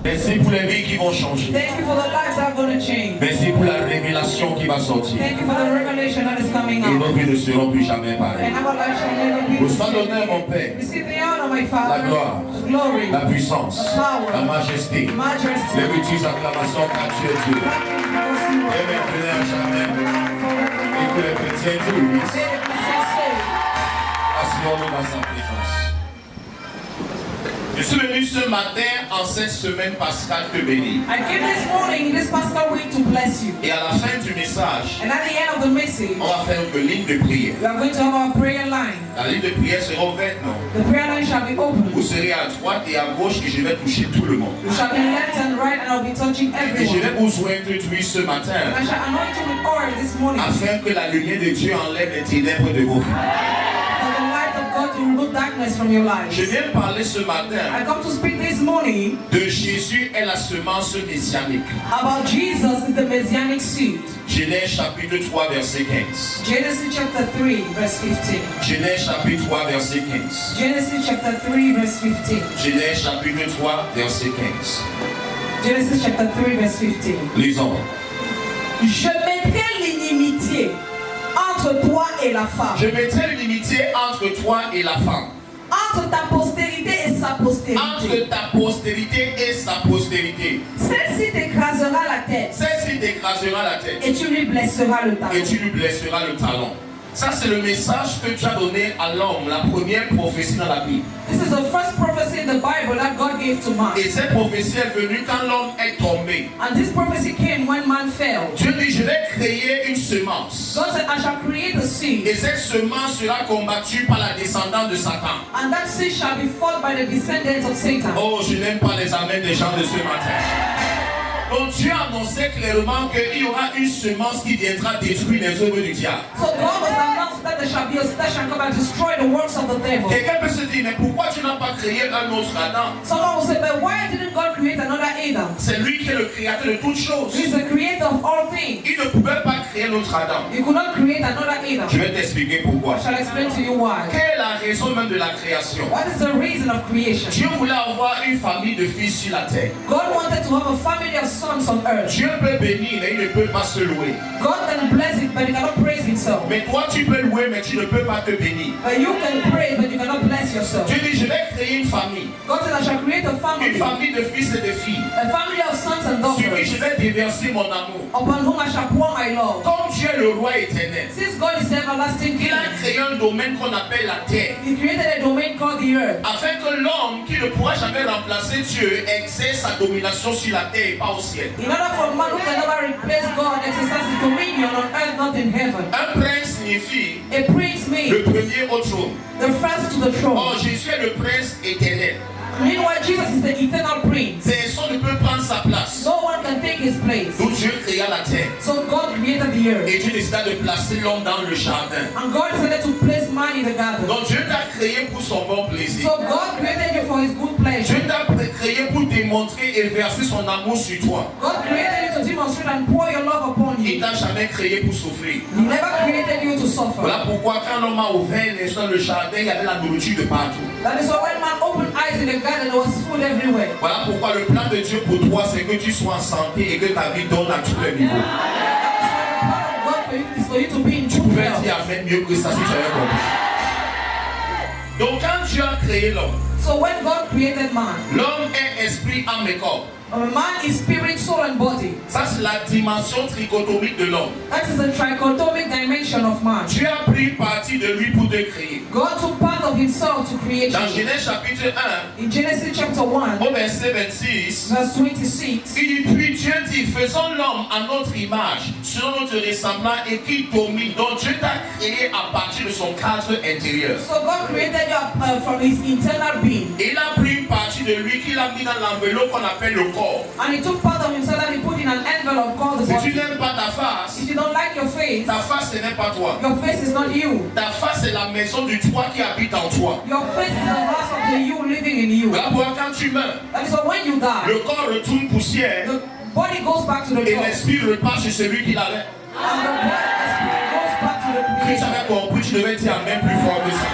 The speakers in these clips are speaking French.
Merci pour les vies qui vont changer. Thank you for the lives that are going to change. Merci pour la révélation qui va sortir. Thank you for the revelation that is coming Et nos out. vies ne seront plus jamais pareilles. And our lives shall never be Vous the sois same. l'honneur, mon Père, Receive the honor, my la Father. gloire, The glory. la puissance, la majesté, Majesty. les multiples acclamations à Dieu. Et maintenant à jamais. Et que les chrétiens disent, asseyons-nous dans sa présence. Je suis venu ce matin en cette semaine pascale te bénir. I came this morning in this Paschal week to bless you. Et à la fin du message, And at the end of the message, on va faire une ligne de prière. we are going to have our prayer line. La ligne de prière sera ouverte, non? The prayer line shall be open. Vous serez à droite et à gauche et je vais toucher tout le monde. You shall be left and right, and I'll be touching Et je vais everyone. vous introduire ce And matin I shall anoint you with oil this morning. afin que la lumière de Dieu enlève les ténèbres de vos vies. For the light of God to remove darkness from your lives. Je viens parler ce I matin come to speak this morning de Jésus est la semence messianique. about Jesus is the Messianic seed. Genèse chapitre 3 verset 15. Genesis chapter 3 verse 15. Genèse chapitre 3 verset 15. Genesis chapter 3 verse 15. Genèse chapitre 3 verset 15. Genesis chapter 3 verse 15. Lisons. Je mettrai l'inimitié entre toi et la femme, Je mettrai l'unité entre toi et la femme, entre ta postérité et sa postérité. entre ta postérité et sa postérité. Celle-ci t'écrasera la tête Celle-ci t'écrasera la tête et tu lui blesseras le talon. et tu lui blesseras le talon. Ça, c'est le message que tu as donné à l'homme, la première prophétie dans la Bible. This is the first prophecy in the Bible that God gave to man. Et cette prophétie est venue quand l'homme est tombé. And this prophecy came when man fell. Dieu dit, je vais créer une semence. God said, I shall create a seed, Et cette semence sera combattue par la descendante de Satan. and that seed shall be fought by the descendants of Satan. Oh, je n'aime pas les amens des gens de ce matin. Donc Dieu annonçait clairement qu'il y aura une semence qui viendra détruire les œuvres du diable. So God was announced that there shall be a seed that shall come and destroy the works of the devil. Quelqu'un peut se dire, mais pourquoi tu n'as pas créé un autre Adam? Someone will say, but why didn't God create another Adam? C'est lui qui est le créateur de toutes choses. He's the creator of all things. Il ne pouvait pas créer l'autre Adam. You could not create another Je Adam. vais t'expliquer pourquoi. I shall explain to you why. Quelle est la raison même de la création? What is the reason of creation? Dieu voulait avoir une famille de fils sur la terre. God wanted to have a family of sons on earth. Dieu peut bénir, mais il ne peut pas se louer. God can bless it, but he cannot praise himself. Mais toi, tu peux louer, mais tu ne peux pas te bénir. But you can praise, but you cannot bless yourself. Dieu dit, je vais créer une famille. God said, I shall create a Une family, famille de fils et de filles. a family of sons and Sur qui daughters, je vais déverser mon amour. upon whom I shall pour my love. Comme Dieu est le roi éternel, Since God is the everlasting il King, a créé un domaine qu'on appelle la terre. he created a domain called the earth, Afin que l'homme qui ne pourra jamais remplacer Dieu exerce sa domination sur la terre et pas au ciel. in order for man who can never replace God exercise his dominion on earth, not in heaven. Un prince signifie A prince le means premier au trône. the first to the Oh, throne. Jésus est le prince éternel. Meanwhile, Jesus is the eternal prince. Personne ne peut prendre sa place. No one can take his place. Donc Dieu créa la terre. So God created the earth. Et Dieu décida de placer l'homme dans le jardin. And God decided to place man in the garden. Donc Dieu t'a créé pour son bon plaisir. So God created you for his good pleasure. Dieu t'a créé pour démontrer et verser son amour sur toi. God created you to demonstrate and pour your love upon Il you. t'a jamais créé pour souffrir. He never created you to suffer. Voilà pourquoi quand l'homme a ouvert les dans le jardin, il y avait la nourriture de partout. That is why when man opened eyes in the garden, there was food everywhere. Voilà pourquoi le plan de Dieu pour toi, c'est que tu sois en santé et que ta vie donne à tous les niveaux. God for you to be in Tu true pouvais health. dire amen mieux que ça si tu avais compris. Donc quand Dieu a créé l'homme, So when God created man, l'homme est esprit, âme et corps. man is spirit, soul, and body. Ça c'est la dimension trichotomique de l'homme. That is the trichotomic dimension of man. Dieu a pris parti de lui pour te créer. God took part of himself to create Dans you. Genèse chapitre 1, In Genesis chapter 1, au verset 26, verse 26, il dit, puis Dieu dit, faisons l'homme à notre image, selon notre ressemblant et qu'il domine. Donc Dieu t'a créé à partir de son cadre intérieur. so God created you from his internal being. Et il a pris une partie de lui qu'il a mis dans l'enveloppe qu'on appelle le corps. And he took part of himself that he put in an envelope called the Si tu body. n'aimes pas ta face, If you don't like your face, ta face ce n'est pas toi. your face is not you. Ta face c'est la maison du toi qui habite en toi. Your face is the house of the you living in you. Voilà pourquoi quand tu meurs, That is why when you die, le corps retourne poussière the body goes back to the et dust. l'esprit repart chez celui qui l'avait. And the spirit goes back to the Si tu creator. avais compris, tu devais dire amen plus fort que ça.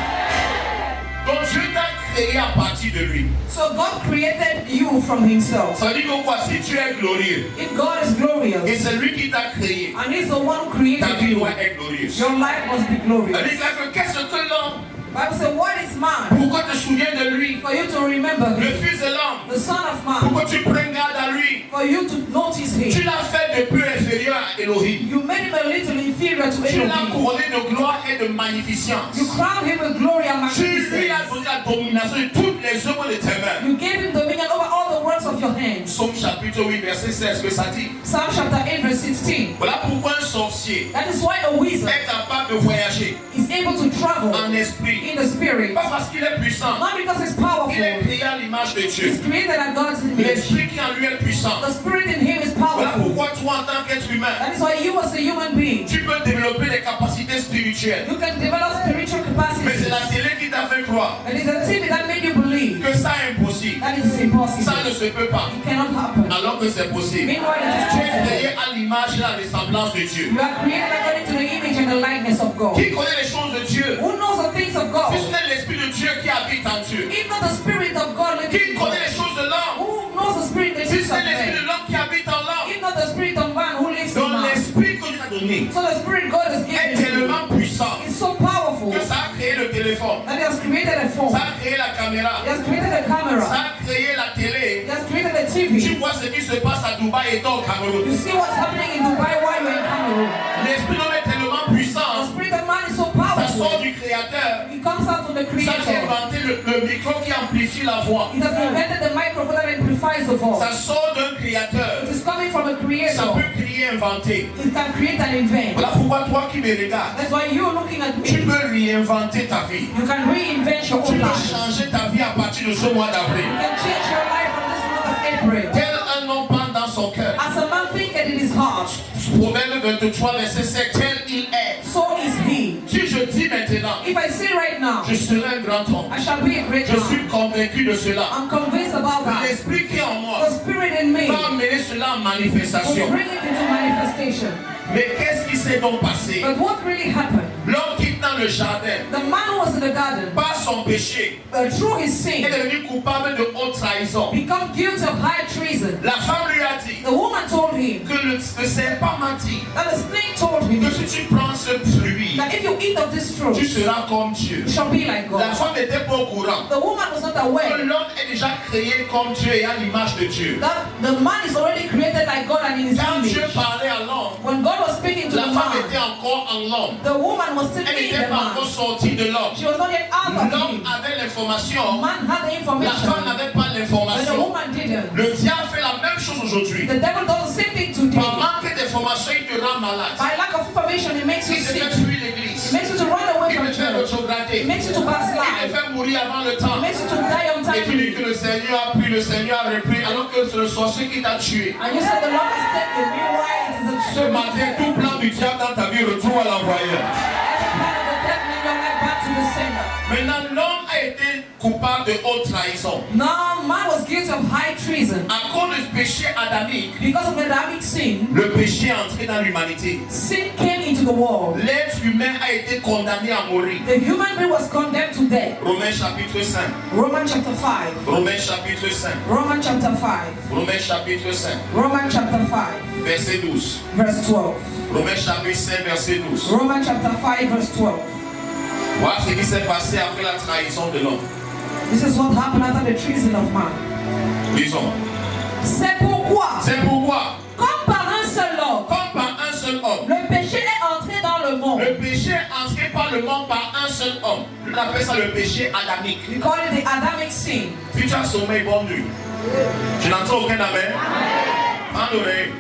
Donc Dieu t'a créé à partir de lui. So God created you from himself. Ça veut dire que quoi? Si tu es glorieux, If God is glorious, et c'est lui qui t'a créé, and he's the one who ta created vie you, doit être glorieuse. your life must be Ça glorious. veut dire que qu'est-ce que l'homme, Bible says, what is man? pourquoi te souviens de lui? For you to remember Le him. fils de l'homme, The son of man. pourquoi tu prends garde à lui? For you to notice Tu him. l'as fait de peu inférieur à Elohim. You made him a little inferior to Tu l'as Elohim. couronné de gloire et de magnificence. You crowned him with glory and Tu lui as magnificence. donné la domination de toutes les œuvres de tes mains. You gave him dominion over all the works of your hands. Psaume chapitre 8, verset 16, que ça dit. Psalm chapter 8 verse 16. Voilà pourquoi un sorcier That is why a wizard est capable de voyager is able to travel en esprit. in the spirit. Pas parce qu'il est puissant. Not because he's Il est powerful. créé à l'image de He's Dieu. created at God's image. L'esprit qui en lui est puissant. The spirit in him is Voilà powerful. pourquoi toi en tant qu'être humain, That is why you as a human being, tu peux développer des capacités spirituelles. you can develop spiritual Mais c'est capacities. la télé qui t'a fait croire It is the TV that made you believe que ça est impossible. that it is impossible. Ça ne se peut pas. It cannot happen. Alors que c'est possible. Meanwhile, it is Tu es possible. créé à l'image et à la ressemblance de Dieu. You are created according to the image and the likeness of God. Qui connaît les choses de Dieu? Who knows the things of God? Si ce n'est l'Esprit de Dieu qui habite en Dieu. If not the spirit of God living Qui in connaît you, les choses de l'homme? who knows the spirit that Si lives ce of n'est l'Esprit de man? l'homme qui habite en l'homme. If not the spirit of man who lives in Donc man. l'Esprit que Dieu t'a donné So the spirit God has est given you tellement puissant is so powerful que ça a créé le téléphone. that he has created a phone. Ça a créé la caméra. He has created a Ça camera. a créé la télé. He has created a Tu TV. vois ce qui se passe à Dubaï et au You Cameroun. see what's happening in Dubai while you're in Cameroon. L'Esprit de l'homme est tellement The puissant. spirit of man is so Ça sort powerful. du Créateur. It comes out from the Ça a Creator. inventé le micro qui amplifie la voix. It has invented the microphone that amplifies the voice. Ça sort d'un Créateur. It is coming from a Ça Creator. peut créer, inventer. It can create and invent. Voilà pourquoi toi qui me regardes, That's why you're looking at tu me. peux réinventer ta vie. You can reinvent your Tu own peux life. changer ta vie à partir de ce mois d'avril. You can change your life from this month of April. Tel un homme pense dans son cœur. As a man thinketh in his heart, Proverbe 23, verset 7, tel il est. so is he. Si je dis maintenant, If I say right now, je serai un grand homme, I shall be a great je man. suis convaincu de cela. I'm convinced about that. L'esprit qui est en moi The spirit in me va amener cela en will manifestation. bring it into manifestation. Mais qu'est-ce qui s'est donc passé? But what really happened? L'homme qui est dans le jardin, The man who was in the garden, par son péché, through his est sin, devenu coupable de haute trahison. become guilty of high treason. La femme lui a dit The woman told him, que le serpent m'a dit that the snake told que him, si tu prends ce fruit, that if you eat of this fruit, tu seras comme Dieu. you shall be like La God. femme n'était pas au courant The woman was not que aware l'homme est déjà créé comme Dieu et à l'image de Dieu. that the man is already created like God and in his Quand Dieu image. parlait à l'homme, When God was speaking to la the femme était man, encore en l'homme. the woman was still Elle in n'était the pas encore man. sortie de l'homme. She was not yet out of L'homme him. avait l'information, Man had the la information, femme n'avait pas but the l'information. woman didn't. Le diable fait la même chose aujourd'hui. The devil does the same thing today. Par manque d'information, il te rend malade. By lack of information, it makes you Il te sick. fait fuir It l'église. makes you to run away Il from te fait church. rétrograder. It makes you to Il te backslide. fait mourir avant le temps. It makes you to die Et tu dis untimely. que le Seigneur a pris, le Seigneur a repris, alors que c'est le sorcier qui t'a tué. And you said the Lord has taken you. Meanwhile, it is Ce a matin, tout plan du diable dans ta vie retrouve à l'envoyeur. every part of the devil in your life back to the sender. Maintenant, l'homme a été coupable de haute trahison. Now, man was guilty of high treason. À cause du péché adamique, Because of Adamic sin, le péché est entré dans l'humanité. sin came into the world. L'être humain a été condamné à mourir. The human being was condemned to death. Romains chapitre 5. Romans chapter 5. Romains chapitre 5. Romans chapter 5. Romains chapitre 5. Romans chapter 5. Verset 12. Verse 12. Romains chapitre 5, verset 12. Romans chapter 5 verse 12. Voilà ce qui s'est passé après la trahison de l'homme. This is what happened after the treason of man. Lisons. C'est pourquoi, C'est pourquoi, comme par un seul homme, comme par un seul homme, le péché est entré dans le monde. le péché est entré par le monde par un seul homme. On appelle ça le péché adamique. We call it the Adamic sin. Si tu as sommeil, bonne nuit. Tu n'entends aucun amen? Prends l'oreille.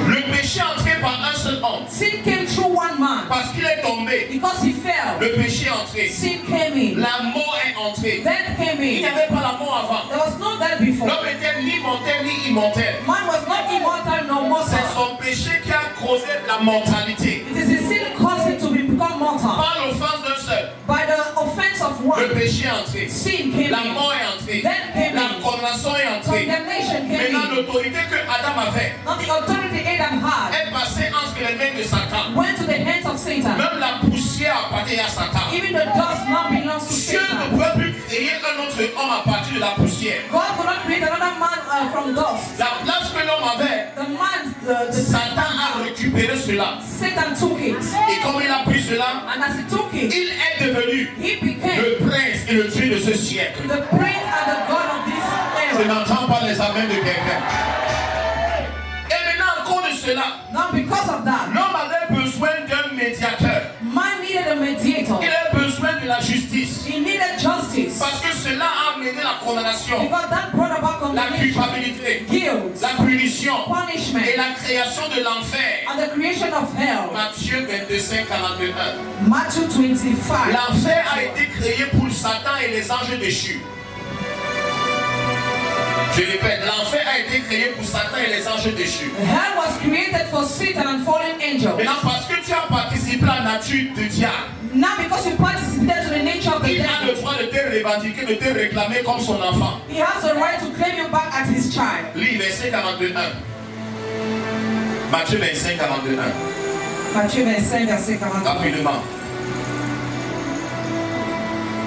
Le péché est entré par un seul homme. Sin came through one man. Parce qu'il est tombé, Because he fell, le péché est entré. sin came in. La mort est entrée. Death came Il n'y in. avait pas la mort avant. There was no death before. L'homme était ni mortel ni immortel. Man was not immortal nor C'est mortal. son péché qui a causé la mortalité. It is his sin caused him to become mortal. Par l'offense d'un seul, By the offense of le one, péché est entré. sin came La in. mort est entrée. Death came La in. condamnation est entrée. Condemnation came Maintenant, in. l'autorité que Adam avait Now the authority Adam had est passée entre les mains de Satan. went to the hands of Satan. Même la poussière appartient à Satan. Even the dust now belongs to Dieu Satan. ne peut plus créer la poussière. God could not create another man from dust. La place que l'homme avait, The man, Satan a récupéré cela. Satan took it. Et comme il a pris cela, And as he took it, il est devenu he became le prince et le Dieu de ce siècle. the prince and the God of this Je era. n'entends pas les amens de quelqu'un. Et maintenant, à cause de cela, Now because of that, l'homme avait besoin d'un médiateur. man needed a mediator. Il avait besoin de la justice. He needed justice. Parce que cela a amené la condamnation, Because that brought about la condemnation, culpabilité, guilt, la punition punishment, et la création de l'enfer. and the creation of hell. Matthieu 25, 41. Matthew 25. L'enfer a été créé pour Satan et les anges déchus. Je répète, l'enfer a été créé pour Satan et les anges déchus. Hell was created for Satan and fallen angels. Maintenant, parce que tu as participé à la nature de diable, Now because you participated to the nature of the il a le devil, droit de te revendiquer, de te réclamer comme son enfant. he has the right to claim you back as his child. Lis verset 41. Matthieu 25, 41. Matthieu 25, verset 40. Rapidement.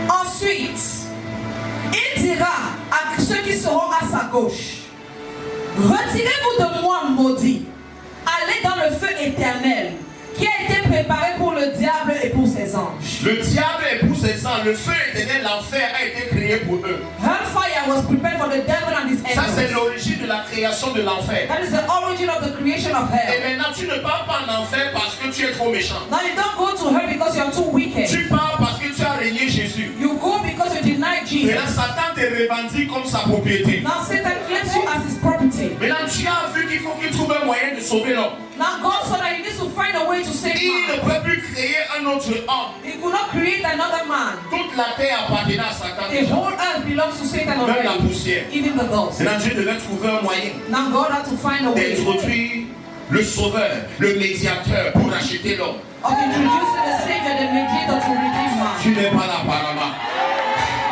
Ensuite, il dira à ceux qui seront à sa gauche, retirez-vous de moi, maudits, allez dans le feu éternel qui a été préparé pour le diable et pour ses anges. Le diable est pour ses anges. Le feu éternel, l'enfer a été créé pour eux. Hellfire was prepared for the devil and his Ça, c'est angels. l'origine de la création de l'enfer. That is the origin of the creation of Et hell. maintenant, tu ne pars pas en enfer parce que tu es trop méchant. Now you don't go to hell because you are too wicked. Tu pars parce que tu as régné Jésus. You go because you deny Et Jesus. là, Satan te revendique comme sa propriété. Now Satan claims you as his property. Maintenant, tu as vu qu'il faut qu'il trouve un moyen de sauver l'homme. Now God saw that he needs to find a way to save Il ne man. peut plus créer un autre homme. He could not create another man. Toute la terre appartenait à Satan. The whole earth belongs to Satan Même la already, poussière. even the dust. Maintenant, Dieu devait trouver un moyen Now God had to find a way d'introduire le sauveur, le médiateur pour racheter l'homme. of introducing the Savior, the mediator to redeem man. Tu n'es pas là apparemment.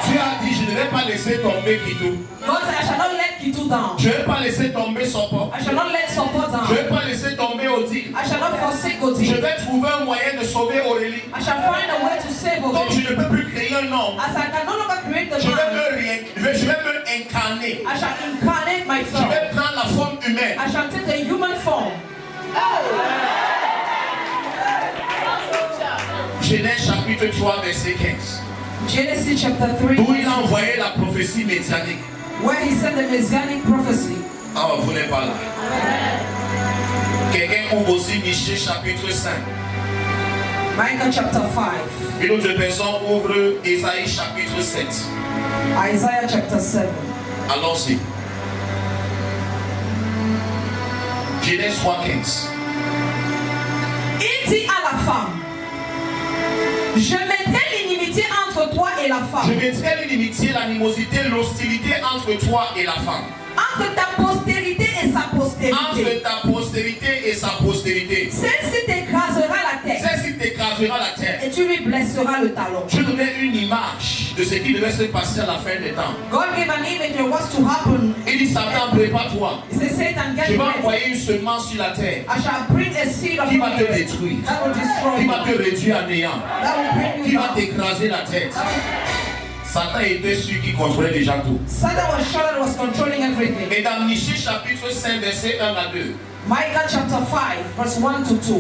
Tu as dit, je ne vais pas laisser tomber Kitou. God said, I shall not let Kitu down. Je ne vais pas laisser tomber Sopo. I shall not let support Je ne down. vais pas laisser tomber Odile. I shall not forsake Je Odi. vais trouver un moyen de sauver Aurélie. I shall find a way to save Donc Odi. je ne peux plus créer un homme. As I can no longer create the Je vais man, me incarner. I shall incarnate Je myself. vais prendre la forme humaine. I shall take the human form. Genèse chapitre 3 verset 15. Genesis chapter 3, Où il a envoyé la prophétie messianique. where he said the messianic prophecy. Ah, vous n'êtes pas là. Quelqu'un ouvre aussi Michée chapitre 5. Micah chapter 5. Une autre personne ouvre Ésaïe chapitre 7. Isaiah chapter 7. Allons-y. Genèse 3, 15. Il dit à la femme, je mettrai l'inimitié entre toi et la Je femme, mettrai l'inimitié, l'animosité, l'hostilité entre toi et la femme. entre ta postérité et sa postérité. Entre ta postérité et sa postérité. Celle-ci t'écrasera la tête Celle-ci t'écrasera la terre. et tu lui blesseras le talon. Je donnais une image de ce qui devait se passer à la fin des temps. God gave an image of what's to happen. Il dit, Satan, prépare-toi. He said, Satan, Je get vais ready. envoyer une semence sur la terre I shall bring a seed of qui va te the earth détruire, that will destroy qui you. va te réduire à néant, That will bring qui you va down. t'écraser la tête. Satan était celui qui contrôlait déjà tout. Satan was sure that was controlling everything. Et dans Michée chapitre 5 verset 1 à 2. Micah chapter 5, verse 1 to 2.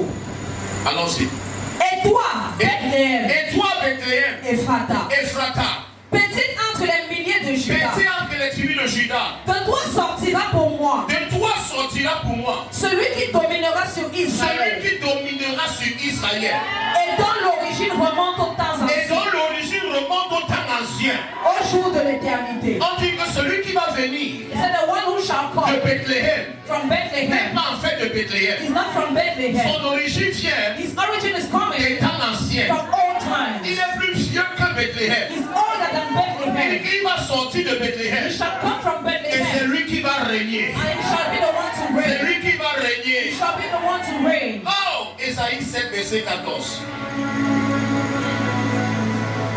Allons-y. Et toi, Bethléem, Et toi, Bethléem, Ephrata, Ephrata, petite entre les milliers de Juda, petit entre les tribus de Juda, de toi sortira pour moi de toi sortira pour moi celui qui dominera sur Israël celui qui dominera sur Israël. et dont l'origine remonte aux temps Et anciens, dont l'origine remonte au temps ancien. au jour de l'éternité. On dit que celui qui va venir He said the one who shall de come Bethléem from n'est Bethlehem pas en fait de Bethléem. is not from Bethlehem. Son origine vient His origin is coming des temps anciens. from old Il times. est plus vieux que Bethléem. He's older than Bethlehem. Il va sortir de Bethléem. He shall come from Et c'est Bethlehem, lui qui va régner. and he shall be the one to C'est reign. lui qui va He régner. shall be the one to reign. Oh, Ésaïe 7, verset 14.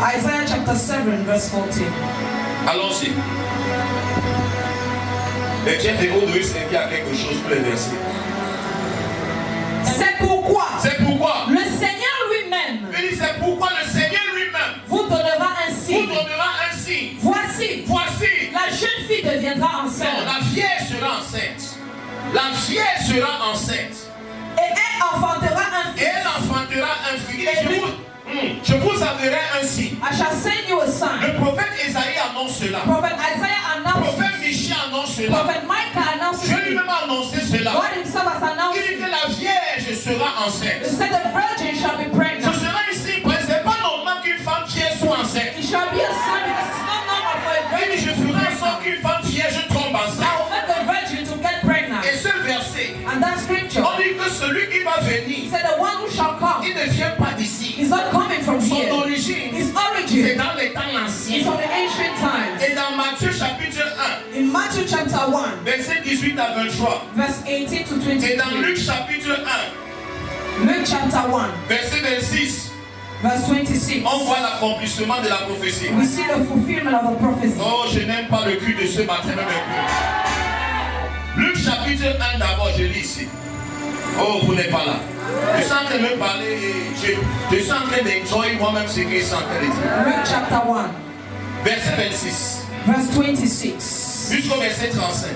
Isaiah chapter 7, verse 14. Allons-y. Le chef de haut devait servir à quelque chose pour les versets. C'est pourquoi C'est pourquoi. le Seigneur lui-même Il dit, c'est pourquoi le Seigneur lui-même vous donnera un vous signe. donnera un signe. Voici, Voici, la vierge sera enceinte. La vierge sera enceinte. Et elle enfantera un Et fils. elle enfantera un fils. Je vous enverrai un signe. I shall send you a sign. Le prophète Esaïe annonce cela. Prophet Isaiah Le announced. prophète Michée annonce cela. Prophet Micah announced. Dieu lui-même a annoncé cela. God himself has announced. Il dit que la vierge sera He enceinte. said the virgin shall be Ce pregnant. sera ici, parce que ce n'est pas normal qu'une femme vierge soit enceinte. It shall be a sign because it's not normal for a Il virgin dit, je to be ferai en sorte pregnant. qu'une femme vierge tombe I enceinte. will make a virgin to get pregnant. Et ce verset, And that scripture, on dit que celui qui va he venir, said the one who shall come il ne vient pas d'ici. is not coming from Son here. origine, His c'est origin dans les temps is anciens. from the ancient times. Et dans Matthieu chapitre 1, In Matthew chapter 1, verset 18 à 23. verse 18 to Et dans 23. Luc chapitre 1, Luke chapter 1, verset 26, verse 26. on voit l'accomplissement de la prophétie. We see the fulfillment of the prophecy. Oh, je n'aime pas le cul de ce matin même un peu. Luc chapitre 1 d'abord, je lis ici. Oh, vous n'êtes pas là. Je suis en train de me parler et je suis en train d'enjoy moi-même ce que je suis en train de dire. Luke chapter 1, Verset 26 verse 26. jusqu'au verset 35.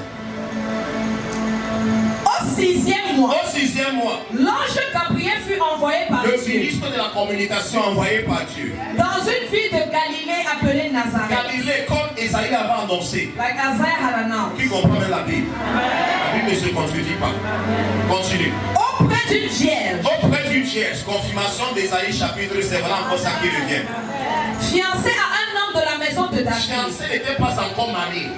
Au 6e mois, Au 6e mois, l'ange Gabriel fut envoyé par le Dieu ministre de la communication envoyé par Dieu, dans une ville de Galilée appelée Nazareth, Galilée, comme Esaïe avait annoncé. like Isaiah had announced, Qui comprend même la Bible? La Bible ne se contredit pas. Continue. auprès d'une vierge, Auprès d'une vierge, confirmation d'Esaïe chapitre, c'est voilà encore ça qui revient. fiancée à un homme de la maison de David, Fiancé n'était pas encore marié,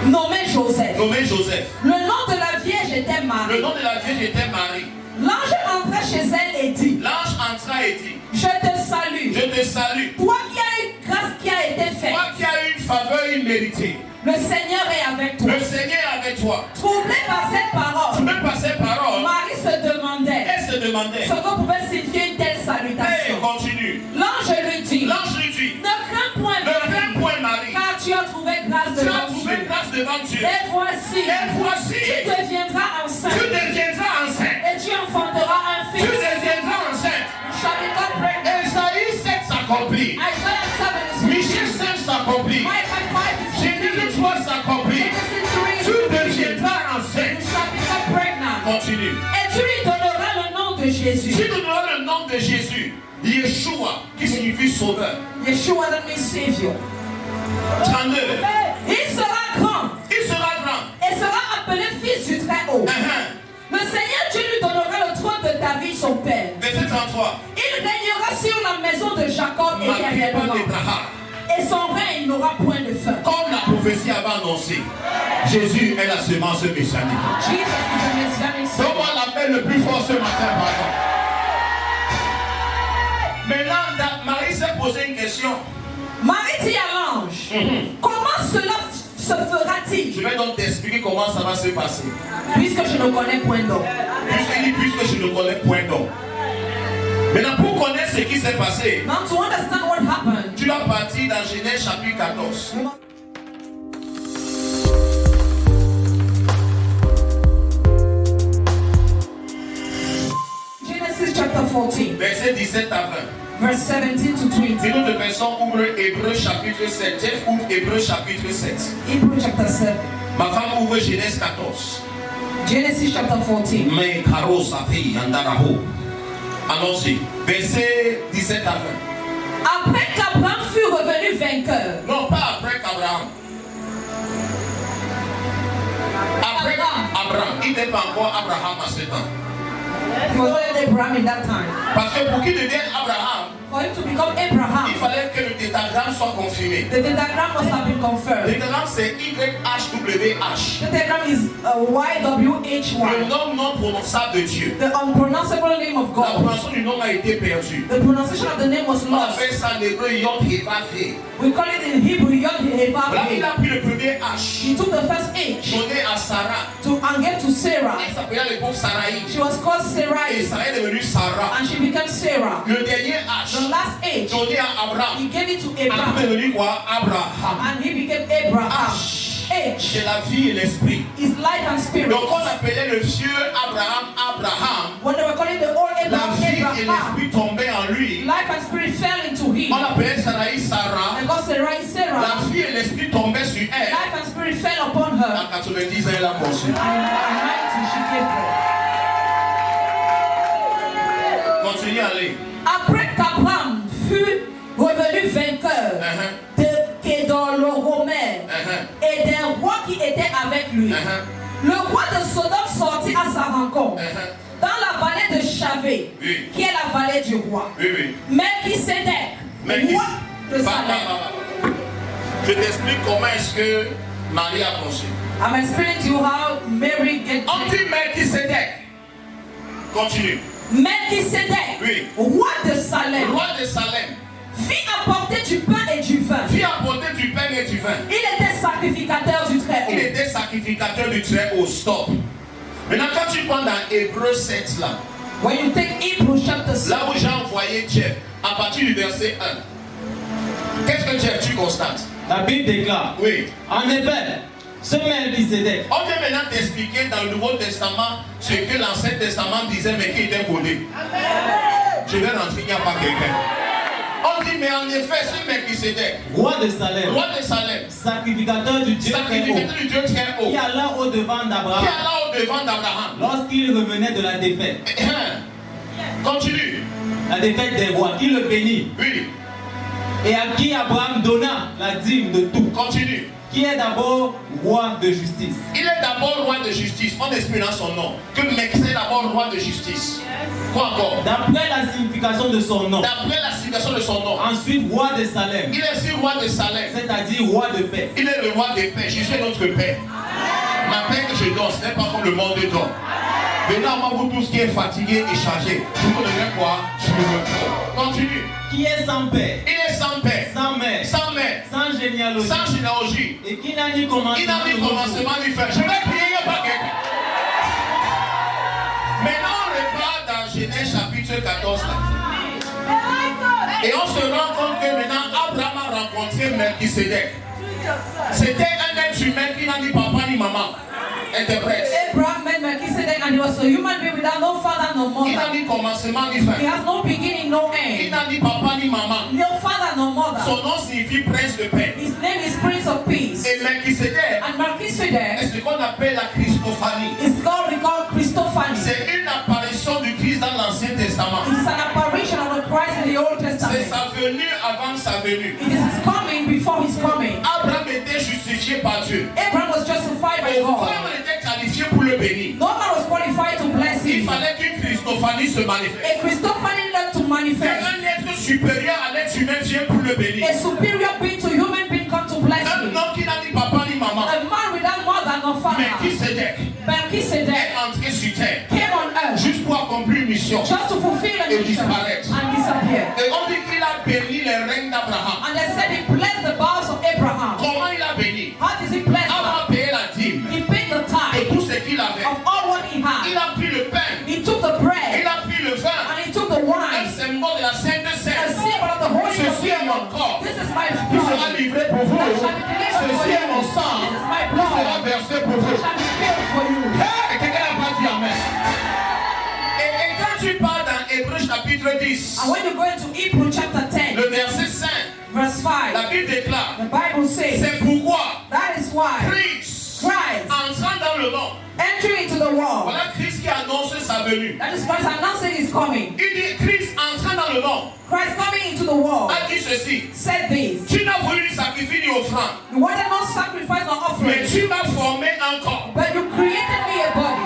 nommé Joseph. nommé Joseph. Le nom de la vierge était Le Marie. nom de la vierge était Marie. L'ange entra chez elle et dit, L'ange entra et dit, je te salue, je te salue. toi qui as une grâce qui a été faite, Toi qui as une faveur imméritée. le Seigneur est avec toi. Le Seigneur est avec toi. Troublée par cette Tu parole, peux passer parole. Marie se demandait Elle se demandait. ce que pouvait signifier une telle Et salutation. continue. L'ange lui dit, L'ange lui dit, ne crains point, ne crains Marie, point Marie. car tu as trouvé grâce Tu as devant trouvé Dieu. grâce devant Dieu. Et voici, Et voici, tu deviendras tu enceinte deviendras enceinte. et tu enfanteras un Tu fils. deviendras enceinte. You shall become pregnant. Esaïe 7 s'accomplit. Isaiah 7 is Michée 5 s'accomplit. Micah 5 is Jésus 3 s'accomplit. Tu deviendras enceinte. You shall become pregnant. Continue. Et tu lui donneras le nom de Jésus. Tu donneras le nom de Jésus, Yeshua, qui signifie sauveur. Yeshua that means Savior. 32. Il sera grand Il sera grand. et sera appelé fils du Très-Haut. Le Seigneur Dieu lui donnera le trône de David son père. Verset 33. Il régnera sur la maison de Jacob Marqué par éternellement. d'Abraham. Et son règne n'aura point de fin. Comme la prophétie avait annoncé, Jésus est la semence messianique. Jesus is the Messianic Son. Donne-moi l'appel le plus fort ce matin, pardon. Maintenant, Marie s'est posé une question. Marie dit à l'ange, comment cela se fera-t-il? Je vais donc t'expliquer comment ça va se passer. Puisque je ne connais point d'homme. Puisque je ne connais point d'homme. Maintenant, pour connaître ce qui s'est passé, Now to understand what happened, tu dois partir dans Genèse chapitre 14. you must Genesis chapter 14, Verset 17 à 20. verse 17 to 20. Si notre version ouvre Hébreu chapitre 7, Jeff ouvre Hébreu chapitre 7. Hebrew chapter 7, Ma femme ouvre Genèse 14. Genesis chapter 14. Mais Caro, sa fille, Andaraho. Allons-y. Verset 17 à 20. Après qu'Abraham fut revenu vainqueur, Non, pas après qu'Abraham. Après Abraham. Il n'était pas encore Abraham à ce temps. he was only Abraham in that time. Parce que pour qu'il devienne Abraham, For him to become Abraham, il fallait que le tétragramme soit confirmé. the tetragram must have been Le confirmed. tétragramme c'est YHWH. The tetragram is Le YWHY, nom non prononçable de Dieu. the unpronounceable name of La God. prononciation du nom a été perdue. The pronunciation of the name was On lost. appelle ça en hébreu Yod Heva He. We call it in Hebrew Yod Voilà, il Heva. a pris le premier H, He took the first H donné à Sarah. and gave to Sarah. Elle s'appelait l'époque Sarai. She was called Et Sarai, Sarah est devenue Sarah. and she became Sarah. Le dernier The H, last H, donné à Abraham. he gave it to Elle est Abraham, devenue quoi? Abraham. and he became Abraham. H, H c'est la vie et l'esprit. is life and spirit. Donc on appelait le vieux Abraham Abraham. When they were calling the old La Abraham vie et Abraham, l'esprit tombaient en lui. life and spirit fell into him. On appelait Sarai Sarah. And God Sarai La Sarah, vie et l'esprit tombaient sur elle. life and spirit fell upon her. En 90 ans, elle a conçu. Continuez à aller. Après qu'Abraham fut revenu vainqueur de Kedorlaomer et des rois qui étaient avec lui, le roi de Sodome sortit à sa rencontre dans la vallée de Chavé, qui est la vallée du roi. Melchisédek, roi de Salem. Je t'explique comment est-ce que Marie a conçu. I'm explaining to you how Mary get. On dit Melchisédek. Continue. Melchisédek, roi de Salem, fit apporter du pain et du vin. Il était sacrificateur du Très-Haut. Stop. Maintenant, quand tu prends dans Hébreu 7 là, when you take Hebrews chapter 7, là où j'ai envoyé Jeff, à partir du verset 1, qu'est-ce que Jeff, tu constates? La Bible déclare. Oui. En effet, ce Melchisédek. On vient maintenant t'expliquer dans le Nouveau Testament ce que l'Ancien Testament disait, mais qui était codé. Je vais rentrer, il n'y a pas quelqu'un. On dit, mais en effet, ce Melchisédek, roi de Salem, sacrificateur du Dieu Très-Haut, qui alla au-devant d'Abraham, lorsqu'il revenait de la défaite. Continue. La défaite des rois, qui le bénit. Oui. Et à qui Abraham donna la dîme de tout. Continue. Qui est d'abord roi de justice. Il est d'abord roi de justice. On explique dans son nom que Melchisédek est d'abord roi de justice. Quoi encore? D'après la signification de son nom. Ensuite, roi de Salem. Il est aussi roi de Salem. C'est-à-dire roi de paix. Il est le roi de paix. Je suis notre paix. Ma paix que je donne, ce n'est pas comme le monde donne. Maintenant, moi, vous tous qui êtes fatigués et chargés, je vous donnerai quoi? Je vous continue. Qui est sans père. Il est sans père. Sans mère. Sans mère. Sans généalogie. Sans généalogie. Et qui n'a ni commencement. Il n'a ni commencement ni fin. Je vais prier, il n'y a pas quelqu'un. Maintenant, on repart dans Genèse chapitre 14. Là. Et on se rend compte que maintenant, Abraham a rencontré Melchisédek. C'était un être humain qui n'a ni papa ni maman. Interprète. Abraham met Melchizedek and he was a human being without no father, no mother. Il n'a ni commencement ni fin. He has no beginning, no end. Il n'a ni papa ni maman. No father, no mother. Son nom signifie prince de paix. His name is Prince of Peace. Et Melchisédek, And Melchizedek c'est ce qu'on appelle la Christophanie. is God we call Christophany. C'est une apparition du Christ dans l'Ancien Testament. It is an apparition of the Christ in the Old C'est Testament. sa venue avant sa venue. It is his coming before his coming. Abraham était justifié par Dieu. Abraham was justified by God. Abraham était qualifié pour le bénir. No man was qualified to bless Il him. fallait qu'une Christophanie se manifeste. A Christophany led to manifest. Un être supérieur à l'être humain vient pour le bénir. A superior being to human being come to bless Un him. homme qui n'a ni papa ni maman. A man without mother nor father. Melchisédek Melchizedek est entré sur terre came on earth juste pour accomplir une mission. just to fulfill a Et mission disparaître. and disappear. Et on dit qu'il a béni les règnes d'Abraham. And they said he blessed the bowels of Abraham. Comment il a béni? How does he bless Abraham a them? payé la dîme He paid the de tithe tout ce qu'il avait. of all what he Il had. a pris le pain, He took the bread il a pris le vin, and he took the un wine. symbole de la Sainte A Seine. symbol of the Holy Ceci est mon Spirit. corps This is my qui sera blood. livré pour vous. Ceci est mon sang This is my qui sera blood. versé pour vous. Shall be filled for you. Et quelqu'un n'a pas dit Amen. Et quand tu parles dans Hébreux chapitre 10, And when you go into Hebrew chapter 10, le verset 5, verse la 5, Bible déclare, the Bible says, c'est pourquoi that is why Christ, Christ entrant dans le monde, entering into the world, voilà Christ qui annonce sa venue. that is Christ announcing his coming. Il dit Christ entrant dans le monde, Christ coming into the world a dit ceci, said this. tu n'as voulu ni sacrifice ni offrande, You wanted not sacrifice or mais offering, tu m'as formé un corps. but you created me a body.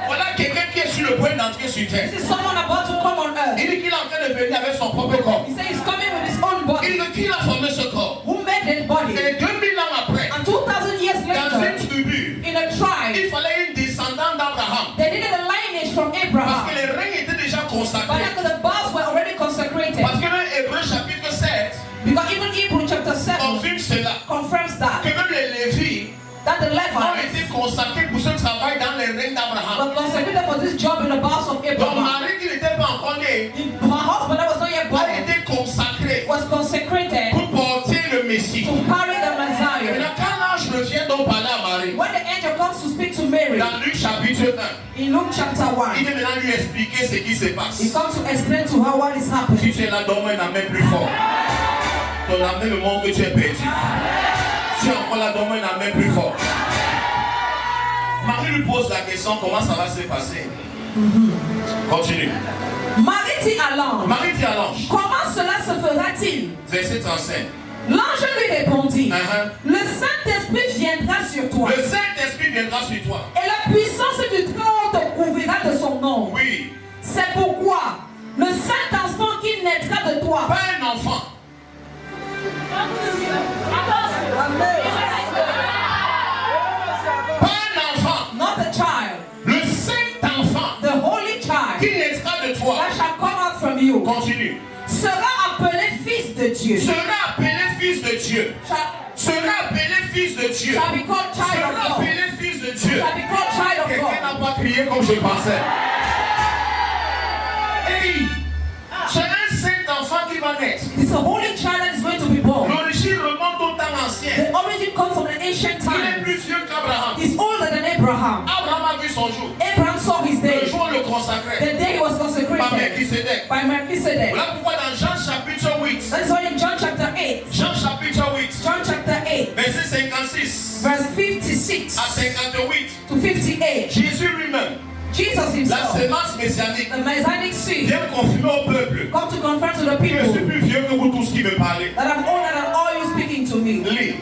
Voilà quelqu'un qui est sur le point d'entrer sur terre. This is someone about to come on earth. Il dit qu'il est en train de venir avec son propre corps. He said he's coming with his own Il body. dit qu'il a formé ce corps. Who made that body? Et 2000 ans après, And 2,000 years dans later, une tribu, in a tribe, il fallait une descendante d'Abraham. they needed a lineage from Parce Abraham. que les règnes étaient déjà But consacrés. after the bowls were already consecrated, Parce que même Hébreux chapitre 7 because even Hebrew chapter 7 confirme cela. confirms that, Que même les Lévites that the ont Levites été consacrés pour ce travail dans les règnes d'Abraham. were consecrated for this job in the bowels of Donc Abraham. Marie qui n'était pas encore née Her husband that was not yet a born été consacrée was consecrated pour porter le Messie. to carry the Et Messiah. maintenant, quand l'ange revient donc parler à Marie, When the angel comes to speak to Mary dans Luc chapitre 1, in Luke chapter il 1, vient maintenant lui expliquer ce qui se he passe. comes to explain to her what is happening. Si tu es là, donne-moi un amen plus fort. Ton amen me montre que tu es perdu. Si tu es encore là, donne-moi un amen plus fort. Marie lui pose la question, comment ça va se passer? Continue. Marie dit à l'ange. Marie dit à l'ange. Comment cela se fera-t-il? Verset 35. L'ange lui répondit. Le Saint-Esprit viendra sur toi. Le Saint-Esprit viendra sur toi. Et la puissance du Très-Haut te couvrira de son nom. Oui. C'est pourquoi le Saint-Enfant qui naîtra de toi. Pas un enfant. Pas un enfant. Not a child. Le Saint-Enfant. The Holy Child. Qui naîtra de toi. That shall come out from you. Continue. Sera appelé fils de Dieu. Sera appelé fils de Dieu. Sera appelé fils de Dieu. Shall be called child of Sera God. appelé fils de Dieu. Shall be called child of Quelqu'un God. n'a pas crié comme je pensais. Hey, c'est un Saint-Enfant qui va naître. It's a holy child that is going to be born. L'origine remonte au temps ancien. The origin comes from the ancient Il est times. plus vieux qu'Abraham. He's older than Abraham. Abraham a vu son jour. Abraham saw his Le day. jour le consacrait. The day he was Par consecrated Melchisédèque. by Melchizedek. Voilà pourquoi dans Jean chapitre 8. That is why in John chapter 8. Jean chapitre 8. John chapter 8. Verset 56 Verse 56 à 58. to 58. Jésus lui-même, Jesus la himself, sémence messianique, the Messianic seed, vient confirmer au peuple come to confirm to the que je suis people plus vieux que vous tous qui me parlez. that I'm older than all you speaking to me. Lis.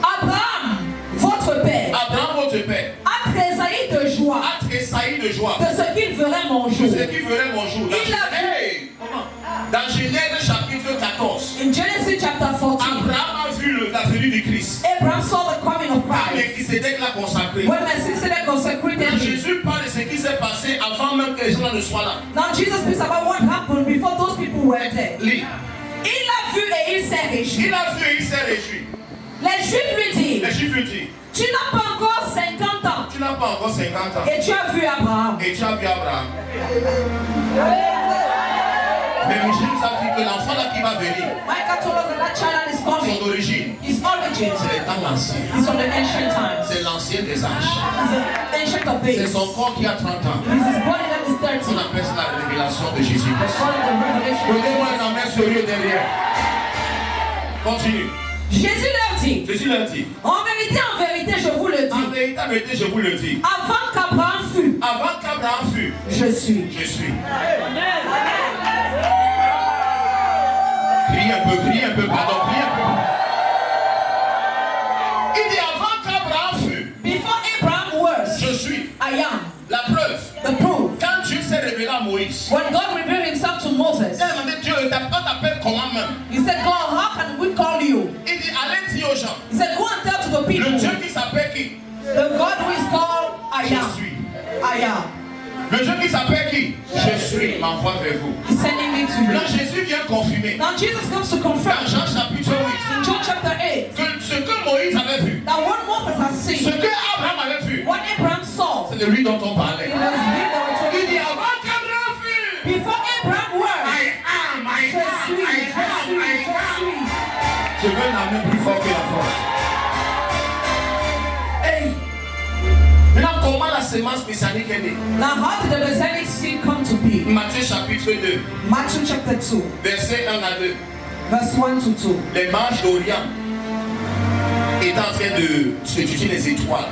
Abraham, votre père, Abraham, votre père, a tressailli de joie a tressailli de joie de ce qu'il verrait mon de jour. ce qui verrait mon jour. Il a vu. Hey, comment? Dans Genèse chapitre 14, In Genesis chapter 14, Abraham a vu la venue du Christ. Abraham saw the coming of Par Christ. Melchisédèque l'a consacré. When Melchizedek consecrated Quand him. Jésus parle de ce qui s'est passé avant même que les gens ne soient là. Now Jesus speaks about what happened before those people were there. Lis. Il a vu et il s'est réjoui. Il a vu et il s'est réjoui. Les Juifs lui disent, Les Juifs lui disent, tu n'as pas encore 50 ans tu n'as pas encore 50 ans. et tu as vu Abraham. Et tu as vu Abraham. Mais Michel a dit que l'enfant là qui va venir, Micah told us that that child is coming. son origine, His origin c'est les temps anciens. is from the ancient times. C'est l'ancien des âges. He's the ancient of C'est days. son corps qui a 30 ans. He's his body that is 30. On appelle ça la révélation de Jésus-Christ. Call it the revelation. Donnez-moi un amen sérieux derrière. Continue. Jésus leur dit, Jésus leur dit, en vérité, je vous le en dis, vérité, je vous le dis, avant qu'Abraham fût, avant qu'Abraham fût, je suis. je suis. Crie un peu, pardon, crie un peu. Il dit avant qu'Abraham fût, Before Abraham was, je suis. I am. La preuve, The proof. quand Dieu s'est révélé à Moïse, When God revealed himself to Moses, il a demandé Dieu, on t'appelle comment même? he said, God, how can we call you? Il dit, allez dire aux gens, He said, go and tell to the people, le Dieu qui s'appelle qui? the God who is called I Je am. suis. I am. Le Dieu qui s'appelle qui? Je suis, m'envoie vers vous. He's sending me to Là, you. Jésus vient confirmer, Now Jesus comes to dans confirm Jean chapitre 8, in John chapter 8 que ce que Moïse avait vu, that what Moses has ce seen, que Abraham avait vu, what Abraham saw, c'est de lui dont on it parlait. was him that was Il talking dit, about. avant qu'Abraham fût, Before Abraham was, I je suis. Je veux un amen plus fort que la force. Hey! Maintenant, comment la sémence messianique est née? Now how did the Messianic seed come to be? Matthieu chapitre 2, Matthew chapter 2, verset 1 à 2. verse 1 to 2. Les mages d'Orient étaient en train de d'étudier les étoiles,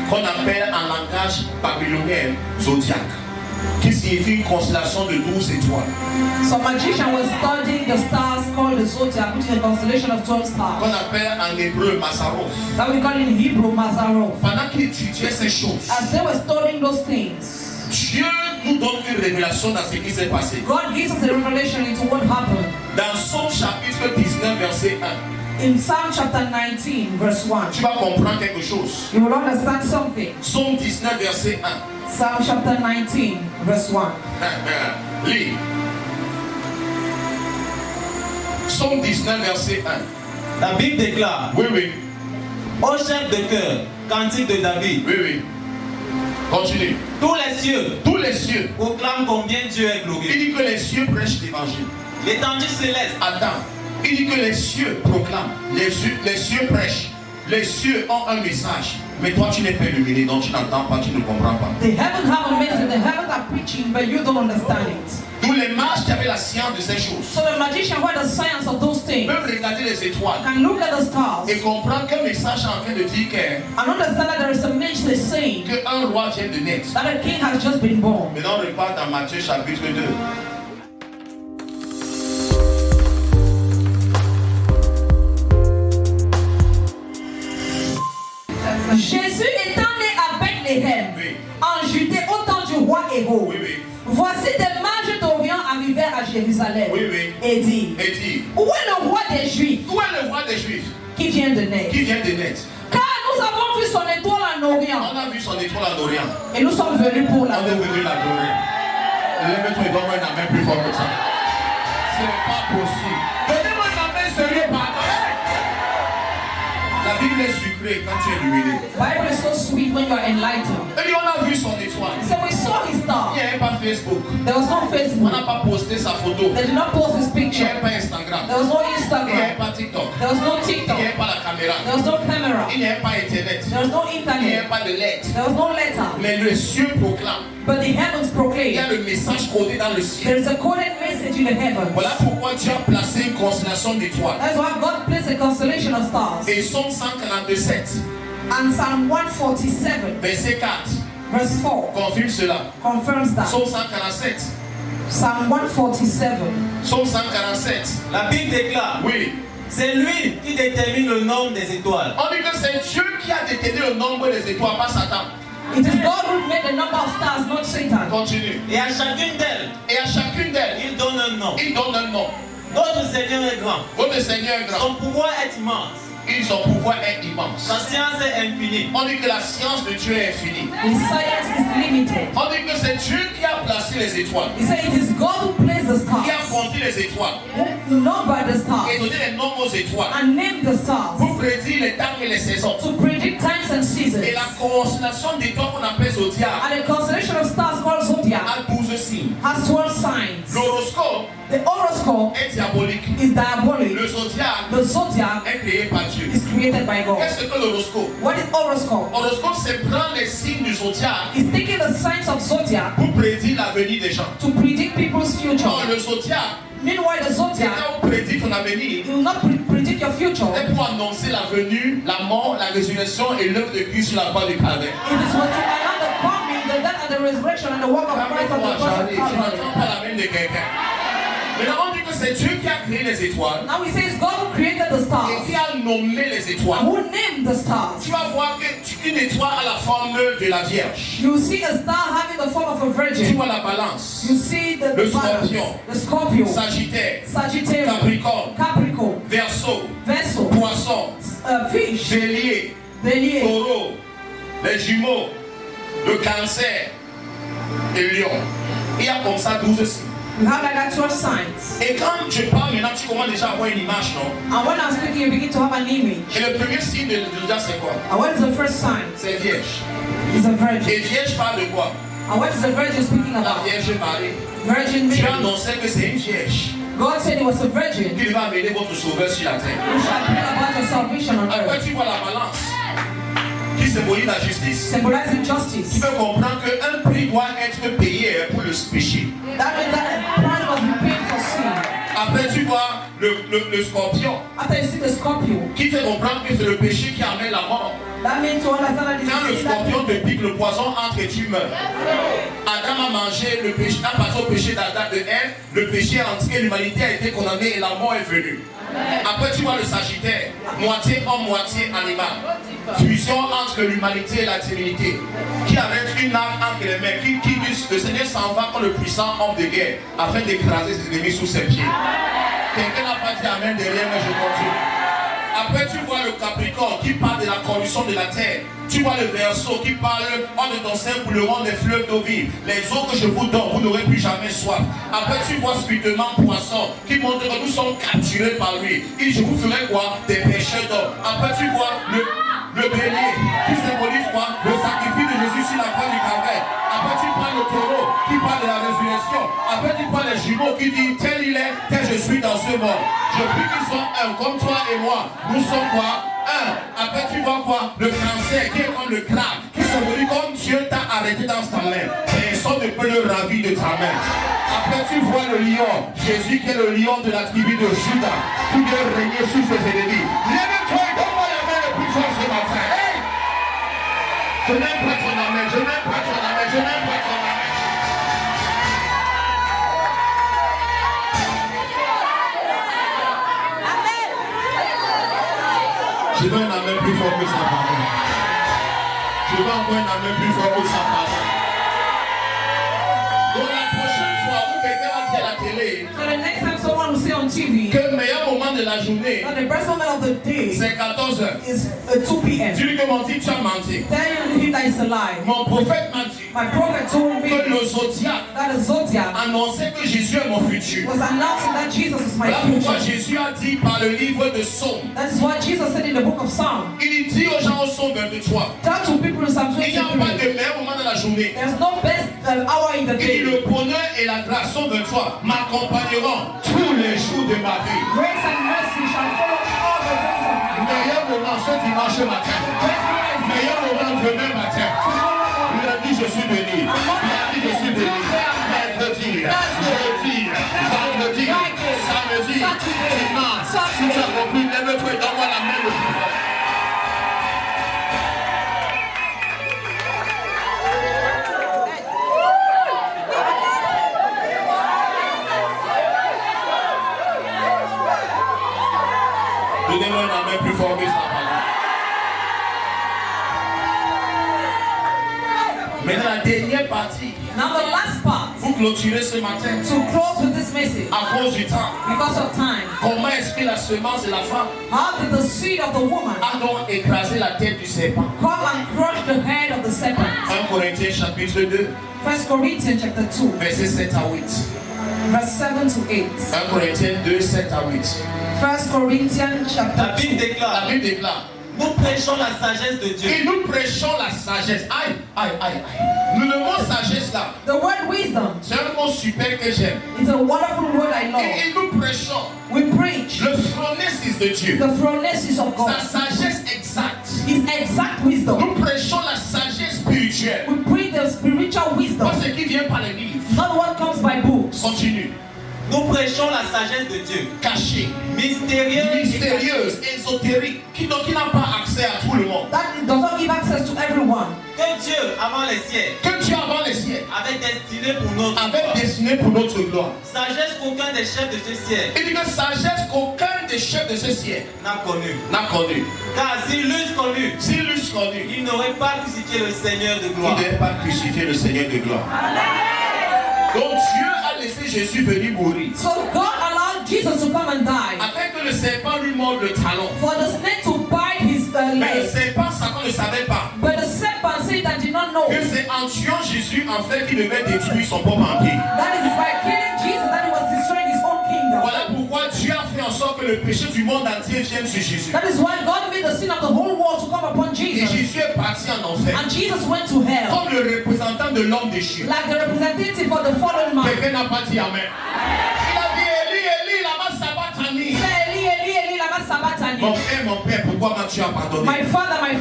qu'on appelle en langage babylonien zodiaque, qui signifie une constellation de 12 étoiles. So magician was studying the stars called the zodiac, which is a constellation of 12 stars. Qu'on appelle en hébreu Mazzaroth. That we call in Hebrew Mazzaroth. Pendant qu'ils étudiaient ces choses, As they were studying those things, Dieu nous donne une révélation dans ce qui s'est passé. God gives us a revelation into what happened. Dans son chapitre 19, verset 1, In Psalm chapter 19, verse 1, tu vas comprendre quelque chose. you will understand something. Psaume 19, verset 1. Psalm chapter 19, verse 1. Lis. Psaume 19, verset 1. La Bible déclare, Oui, oui, au chef de cœur, cantique de David, oui, oui. Continue. tous les cieux Tous les cieux. proclament combien Dieu est Il glorieux. dit que les cieux prêchent l'évangile. L'étendue céleste Attends. Il dit que les cieux proclament. Les cieux prêchent. Les cieux ont un message. Mais toi, tu n'es pas illuminé, donc tu n'entends pas, tu ne comprends pas. The heavens have a message, the heavens are preaching, but you don't understand it. D'où Donc les mages qui avaient la science de ces choses So the magician who had the science of those things peuvent regarder les étoiles can look at the stars et comprendre qu'un message est en train de dire and understand that there is a message saying qu'un roi vient de naître. that a king has just been born. Maintenant on repart dans Matthieu chapitre 2. Jésus étant né à Bethléem, Oui. en Judée, au temps du roi Hérode, Oui, oui. voici des mages d'Orient arrivèrent à Jérusalem Oui, oui. et dit, Et dit, où est le roi des Juifs où est le roi des Juifs qui vient de naître? qui vient de naître? Car nous avons vu son étoile en Orient On a vu son étoile en Orient. et nous sommes venus pour On est l'adorer. venu l'adorer. Lève-toi et donne-moi une main plus fort que ça. C'est pas possible. Donnez-moi une main sérieux, pardon. La Bible est sucrée quand tu es illuminé. Bible is so sweet when you are enlightened. Et on a vu son étoile. So we saw his Il star. n'y avait pas Facebook. There was no On Facebook. n'a pas posté sa photo. They did not post his Il n'y picture. avait pas Instagram. There was no Il n'y avait Instagram. pas TikTok. There was no Il TikTok. n'y avait pas la caméra. There was no camera. Il n'y avait pas Internet. There was no Il n'y avait internet. pas de lettres. There was no letter. Mais le ciel proclame. But the heavens Il y proclaim. a le message codé dans le ciel. There is a coded message in the heavens. Voilà pourquoi Dieu a placé une constellation d'étoiles. That's why God placed a constellation of stars. Et Psaume 147, And Psalm 147, verset 4, verse 4, confirme cela. confirms that. Psaume 147. Psalm 147. Psaume 147. La Bible déclare, Oui. c'est lui qui détermine le nombre des étoiles. On dit que c'est Dieu qui a déterminé le nombre des étoiles, pas Satan. It is God who made the number of stars, not Satan. Continue. Et à chacune d'elles, Et à chacune d'elles, il donne un nom. il donne un nom. Notre Seigneur est grand. Votre Seigneur est grand. Son pouvoir est immense. Et son pouvoir est immense. Sa science est infinie. On dit que la science de Dieu est infinie. His science is limited. On dit que c'est Dieu qui a placé les étoiles. He said it is God who placed the Qui a stars, compté les étoiles. who numbered the Et stars, donné les noms aux étoiles. and named the stars Pour prédire les temps et les saisons. to predict times and seasons. Et la constellation d'étoiles qu'on appelle zodiac And the constellation of stars called Zodiac a 12 signes. has 12 signs. L'horoscope The horoscope est diabolique. is diabolic. Le zodiac The Zodiac est créé par Dieu. is created by God. Qu'est-ce que l'horoscope? What is horoscope? L'horoscope, c'est prendre les signes du zodiac It's taking the signs of Zodiac pour prédire l'avenir des gens. to predict people's Non, future. le zodiac, Meanwhile, the c'est Zodiac quand on prédit ton avenir. will not predict your future. C'est pour annoncer la venue, la mort, la résurrection et l'œuvre de Christ sur la croix du Calvaire. It is what to allow the coming, the death and the resurrection and the work of Christ on Calme-toi, the cross of Charlie, tu Calvary. n'entends pas la même de quelqu'un. Maintenant, on dit que c'est Dieu qui a créé les étoiles Now he says God who created the et stars qui a nommé les and étoiles. who named the stars. Tu vas voir qu'une étoile a la forme de la Vierge. You see a star having the form of a Tu virgin. vois la balance, You see the Le balance, scorpion. the Scorpio, Sagittaire, Sagittarius, Capricorne, Capricorn, Verseau, Vessel, Poisson, Fish, Bélier, Bélier, Taureau, les Jumeaux, le Cancer et Lion. Il y a comme ça 12 signes. you have like that 12 signs. Et quand je parle maintenant, tu commences déjà à avoir une image, non? And when I'm speaking, you begin to have an image. Et le premier signe de Zodiac, c'est quoi? And what is the first sign? C'est Vierge. It's a virgin. Et Vierge parle de quoi? And what is the virgin speaking La about? Vierge Marie. Virgin Dieu Mary. annonçait que c'est une Vierge God said it was a virgin qui va amener votre sauveur sur la terre. who shall bring about your salvation on Après, earth. tu vois la balance qui symbolise la justice. Symbolizing Tu justice. peux comprendre qu'un prix doit être payé pour le péché. That means that a price must be paid for sin. Après, tu vois le scorpion After you see the Scorpio, qui fait comprendre que c'est le péché qui amène la mort. that means to understand that Quand le it's sin that scorpion te pique, le poison entre et tu meurs. Adam a mangé le péché, a passé au péché d'Adam de Ève, le péché a entré, l'humanité a été condamnée et la mort est venue. Après tu vois le Sagittaire, moitié homme, moitié animal. Fusion entre l'humanité et la divinité. Qui arrête une arme entre les mains, qui dit le Seigneur s'en va comme le puissant homme de guerre afin d'écraser ses ennemis sous ses pieds. Quelqu'un n'a pas dit amen derrière, mais je continue. Après, tu vois le Capricorne qui parle de la corruption de la terre. Tu vois le Verseau qui parle de ton sein pour le rendre des fleuves d'eau vive. Les eaux que je vous donne, vous n'aurez plus jamais soif. Après, tu vois spirituellement Poisson qui montre que nous sommes capturés par lui. Et je vous ferai quoi? Des pêcheurs d'hommes. Après, tu vois le Bélier qui symbolise quoi? Le sacrifice de Jésus sur la croix du Calvaire. Après, tu prends le Taureau qui parle de la résurrection. Après, tu prends les Jumeaux qui disent tel il est, tel je suis dans ce monde. Je prie qu'ils soient un comme toi et moi. Nous sommes quoi? Un. Après, tu vois quoi? Le Cancer qui est comme le crabe, qui symbolise comme Dieu t'a arrêté dans ta main. Et personne ne peut le ravir de ta main. Après tu vois le lion, Jésus qui est le lion de la tribu de Juda, qui vient régner sur ses ennemis. Lève-toi et donne-moi la main le plus fort ce matin. Hey! Je n'aime pas ton amen, je n'aime pas ton amen, je n'aime pas ton amen. Je veux un amen plus fort que sa parole. Je veux encore un amen plus fort que sa parole. Donc la prochaine fois où quelqu'un va dire à la télé So the next time someone will say on TV que le meilleur moment de la journée that the best moment of the day c'est 14 heures. is 2 p.m. Tu lui demandes si tu as menti. Tell him that it's a lie. Mon prophète m'a dit My prophet told me que le zodiaque that the zodiac annonçait que Jésus est mon futur. was announcing that Jesus is my Voilà pourquoi future. Jésus a dit par le livre de Psaume. That is what Jesus said in the book of Psalm. Il dit aux gens au Psaume 23. Tell to people in Psalm Il n'y a pas 23. de meilleur moment de la journée. There's no best hour in the Il dit day. le bonheur et la grâce, Psaume 23, m'accompagneront tous les jours de ma vie. Grace and mercy shall follow all the days of my life. Meilleur moment ce dimanche matin. Best moment is Meilleur moment demain matin. Il a dit je suis béni. Il a dit je suis béni. Mercredi, jeudi, vendredi, samedi, dimanche. Si tu as compris, lève-toi et donne-moi la main le plus fort. Donnez-moi la main plus fort que ça. Maintenant, la dernière partie, Now the last part, pour clôturer ce matin, to close with this message, à cause du temps, because of time, comment est-ce que la semence de la femme how did the seed of the woman a donc écrasé la tête du serpent? come and crush the head of the serpent? 1 Corinthiens chapitre 2, 1 Corinthians chapter 2, versets 7 à 8. verse 7 to 8. 1 Corinthiens 2, 7 à 8. 1 Corinthians La chapter 2. Bible déclare, La Bible déclare, nous prêchons la sagesse de Dieu. et nous prêchons la sagesse. Aïe, aïe, aïe, aïe. Le mot sagesse là, The word wisdom c'est un mot super que j'aime. is a wonderful word I love. Et nous prêchons We preach le phronesis de Dieu. the phronesis of Sa God. sagesse exacte. His exact wisdom. Nous prêchons la sagesse spirituelle. We preach the spiritual wisdom, Pas ce qui vient par les livres. not what comes by books. Continue. Nous prêchons la sagesse de Dieu. Cachée, Mystérieuse. mystérieuse, ésotérique, qui n'a pas accès à tout le monde. That does not give access to everyone. Que Dieu, avant les siècles, Que Dieu avant les siècles avait destiné pour notre gloire. avait destiné pour notre gloire. Sagesse qu'aucun des chefs de ce siècle Il dit que sagesse qu'aucun des chefs de ce siècle n'a connue. n'a connue. Car s'ils l'eussent connue, S'ils l'eussent connu, ils n'auraient pas crucifié le Seigneur de il gloire. n'avait pas crucifié le Seigneur de gloire. Donc Dieu a laissé Jésus venir mourir. So God allowed Jesus to come and die Afin que le serpent lui morde le talon. for the snake to bite his Mais le leg. serpent, Satan ne savait pas But the serpent said that did not know. que c'est en tuant Jésus en fait qu'il devait détruire son propre empire. That is by killing Jesus that he was destroying his own kingdom. Voilà pourquoi Dieu a fait en sorte que le péché du monde entier vienne sur Jésus. That is why God made the sin of the whole world to come upon Et Jesus. Jésus est parti en enfer And Jesus went to hell comme le représentant de l'homme déchu. like the representative of the fallen man. Quelqu'un n'a pas dit Amen. Il a dit Élie, Élie, lama sabachthani. Say, Eli, Eli, Eli, lama sabachthani. Mon père, pourquoi m'as-tu abandonné? My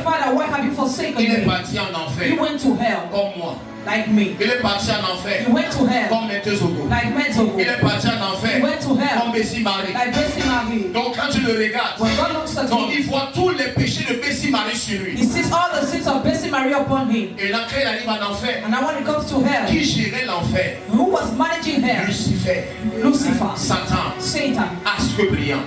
father, why have you forsaken Il est me? parti en He enfer went to hell comme moi. like me. Il est parti en enfer He went to hell comme Maître Zogo. like Metzogo. Il est parti en He enfer went to hell comme Bessie Marie. like Bessie Marie. Donc quand tu le regardes, When God looks at donc, him, il voit tous les péchés de Bessie Marie sur lui. he sees all the sins of Bessie Marie upon him. Et là, quand il arrive en enfer, And now when it comes to hell, qui gérait l'enfer? who was managing hell? Lucifer, Lucifer, Satan, Satan, astre brillant.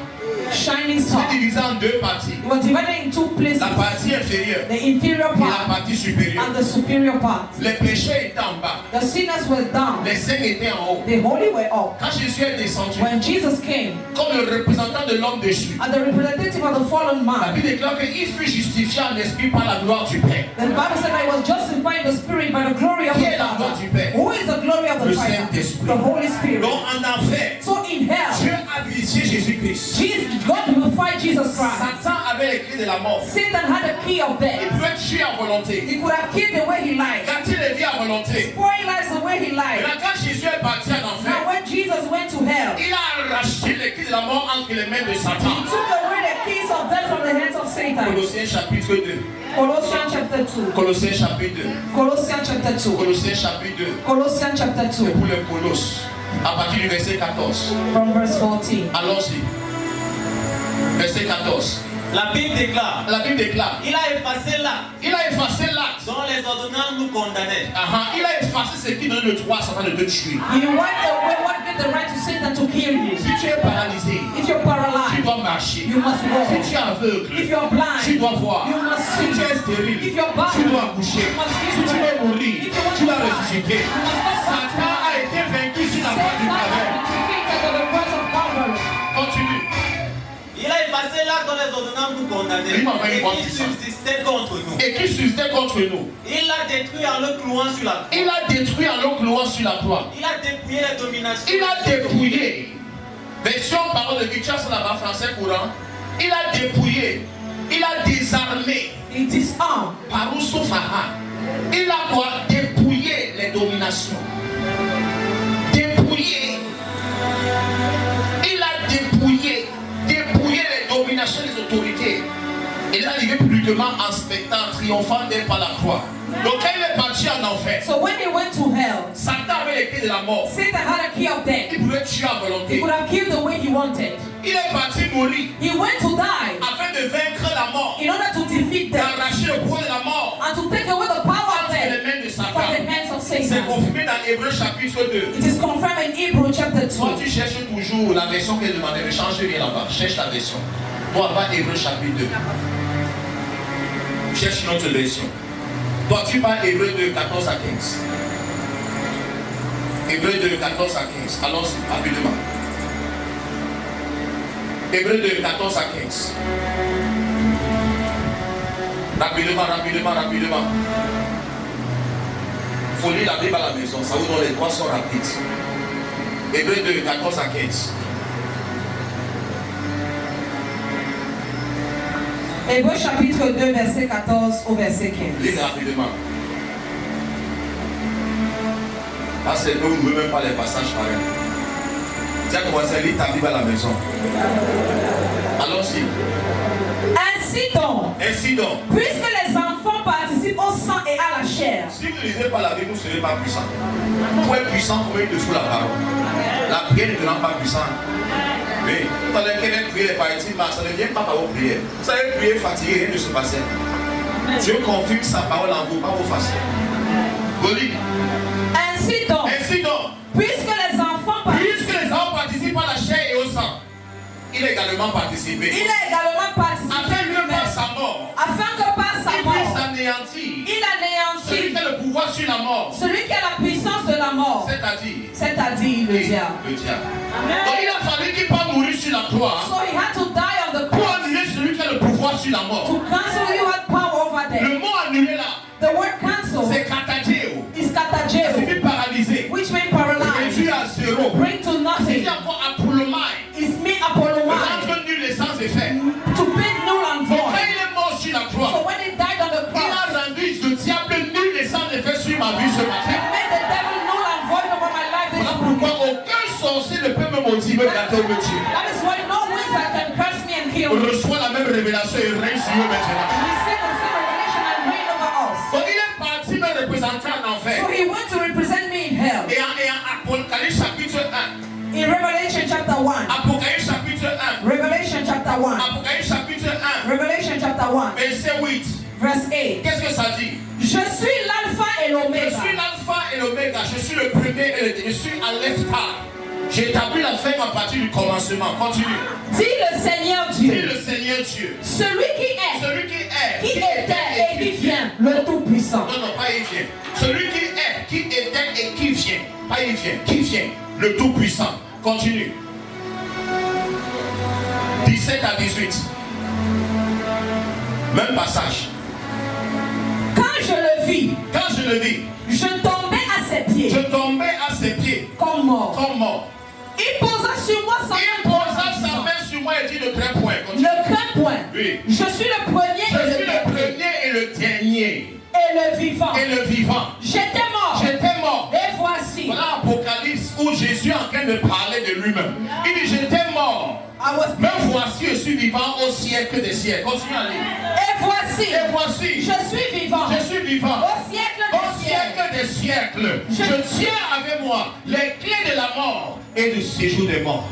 shining star. C'est divisé en deux parties. It was divided in two places, La partie inférieure the inferior et la part partie supérieure. and the superior part. Les péchés étaient en bas, The sinners were down, les saints étaient en haut. the holy were up. Quand Jésus est descendu, When Jesus came, comme le représentant de l'homme déchu, as the representative of the fallen la man, Bible déclare qu'il fut justifié en esprit par la gloire du Père. the Bible said that he was justified in the spirit by the glory of Qui the est la gloire Father. du Père? Who is the glory of the Le Father? Saint-Esprit. The Holy Spirit. Donc en enfer, So in hell, Dieu a vicié Jésus-Christ. God glorified Jesus Christ. Satan avait les clés de la mort. Satan had the key of Il death. pouvait tuer à volonté, He could have killed the way he liked, gâter les vies à volonté. spoil lives the way he Et liked. là, quand Jésus est parti en Now enfer, when Jesus went to hell, il a arraché les clés de la mort entre les mains de he Satan. took away the keys of death from the hands of Et Satan. Colossiens chapitre 2. Colossians chapter 2. Colossiens chapitre 2. Colossians chapter 2. Colossiens chapitre 2. Colossians chapter 2. C'est pour les Colosses. À partir du verset 14. From verse 14. Allons-y. Verset 14. La Bible déclare. La Bible déclare. Il a effacé l'acte. Il a effacé l'acte. Dont les ordonnances nous condamnaient. Il a effacé ce qui donne le droit à Satan de te tuer. He wiped away what gave the right to Satan to kill you. Si tu es paralysé, If you're tu paralyzed, dois marcher. you must walk. Si tu es aveugle, If you're blind, tu dois voir. you must Si see. tu es stérile, If you're barren, tu dois accoucher. you must Si give tu birth. veux mourir, If you want tu to vas die, ressusciter. you must not Satan a été vaincu sur la croix du Satan Calvaire. has been defeated on the cross of Calvary. Continue. Il a effacé l'acte dont les ordonnances nous condamnaient. Il m'a fait une Et bonne qui puissance. subsistait contre nous. Et qui subsistait contre nous. Il l'a détruit en le clouant sur la croix. Il a détruit en le clouant sur la croix. Il a dépouillé les dominations. Il a dépouillé. Version parole de Victor là-bas, français courant. Il a dépouillé. Il a désarmé. He disarmed. Par où sauf il a quoi? Dépouillé les dominations. Dépouillé. Il a dépouillé les dominations des autorités. Il est arrivé publiquement en spectacle, triomphant d'elle par la croix. Donc quand il est parti en enfer, So when he went to hell, Satan avait les clés de la mort. Satan had a key of death. Il pouvait tuer à He volonté. could have killed the way he wanted. Il est parti mourir He went to die afin de vaincre la mort, in order to defeat them d'arracher le pouvoir de la mort and to take away the power of entre les death mains de from the Satan. hands of C'est Satan. confirmé dans Hébreux chapitre 2. It is confirmed in Hebrew chapter 2. Toi, tu cherches toujours la version qu'elle demandait, ne change rien là-bas. Cherche la version. Toi, va Hébreux chapitre 2. Cherche une autre version. Toi, tu vas Hébreux 2, 14 à 15. Hébreux 2, 14 à 15. Allons-y, rapidement. Hébreux 2, 14 à 15. Rapidement. Il faut lire la Bible à la maison, ça vous donne les droits sont rapides. Hébreux 2, 14 à 15. Hébreux chapitre 2, verset 14 au verset 15. Lis rapidement. Parce que vous ne voulez même pas les passages pareils. Tu as commencé à lire ta Bible à la maison. Allons-y. Ainsi donc, puisque les enfants participent au sang et à la chair. Si vous ne lisez pas la Bible, vous ne serez pas puissant. Pour être puissant, il faut te fout la parole. La prière ne te rend pas puissant. Oui, tout à l'heure, quelqu'un prie les parties, ça ne vient pas par vos prières. Vous savez, prier fatigué, rien ne se passait. Dieu confirme sa parole en vous, pas vos façons. Relis. Ainsi donc, puisque les enfants participent à la chair et au sang, il a également participé. Afin que par sa mort, il anéantit celui qui a le pouvoir sur la mort, celui qui a la puissance de la mort, c'est-à-dire le diable. Donc il a fallu qu'il pas mourir sur la croix. So he had to die on the Pour cross annuler celui qui a le pouvoir sur la mort. to cancel you had power over Le death. mot annulé là, The word cancel c'est katageo. is katageo, C'est paralysé. which means Réduit paralyzed, à zéro. bring to C'est nothing. encore apolomai. It's me apolomai, Rendre nul et sans effet. to be null and Donc quand void. il est mort sur la So croix, when he died on the il cross, a rendu le diable nul et sans effet sur ma vie ce he matin. made the devil null and void over my life this Voilà morning. pourquoi aucun sorcier ne peut me motiver à te me tuer. That is why no wizard can curse me and kill On me. reçoit la même révélation et règne sur eux maintenant. We see the same revelation and reign over us. Donc il est parti me représenter en enfer. So he went to represent me in hell. Et en Apocalypse chapitre 1. In Revelation chapter 1. Apocalypse chapitre 1. Revelation chapter 1. Apocalypse chapitre 1. Revelation chapter 1. Verset 8. Verse 8. Qu'est-ce que ça dit? Je suis l'alpha et Je l'oméga. suis l'alpha et l'oméga. Je suis le premier et le dernier. Je suis Aleph-Ta. J'établis la fin à partir du commencement. Continue. Dit le Seigneur Dis Dieu. le Seigneur Dieu. Celui qui est, Celui qui était et qui vient, le Tout-Puissant. Non, pas il vient. Celui qui est, qui était et qui vient. Pas il vient, qui vient. Le Tout-Puissant. Continue. 17 à 18. Même passage. Quand je le vis, Je tombais à ses pieds. Comme mort. Il posa sur moi sa Il posa sa main sur moi et dit le très point. Continue. Le très point. Oui. Je suis le premier Je suis le premier et le dernier. et le vivant. J'étais mort. Et voici. Voilà Apocalypse où Jésus est en train de parler de lui-même. Il dit j'étais mort. I was Mais voici, je suis vivant au siècle des siècles. Continue à lire. Et voici, je suis vivant. Au siècle des siècles. Je tiens avec moi les clés de la mort et du séjour des morts.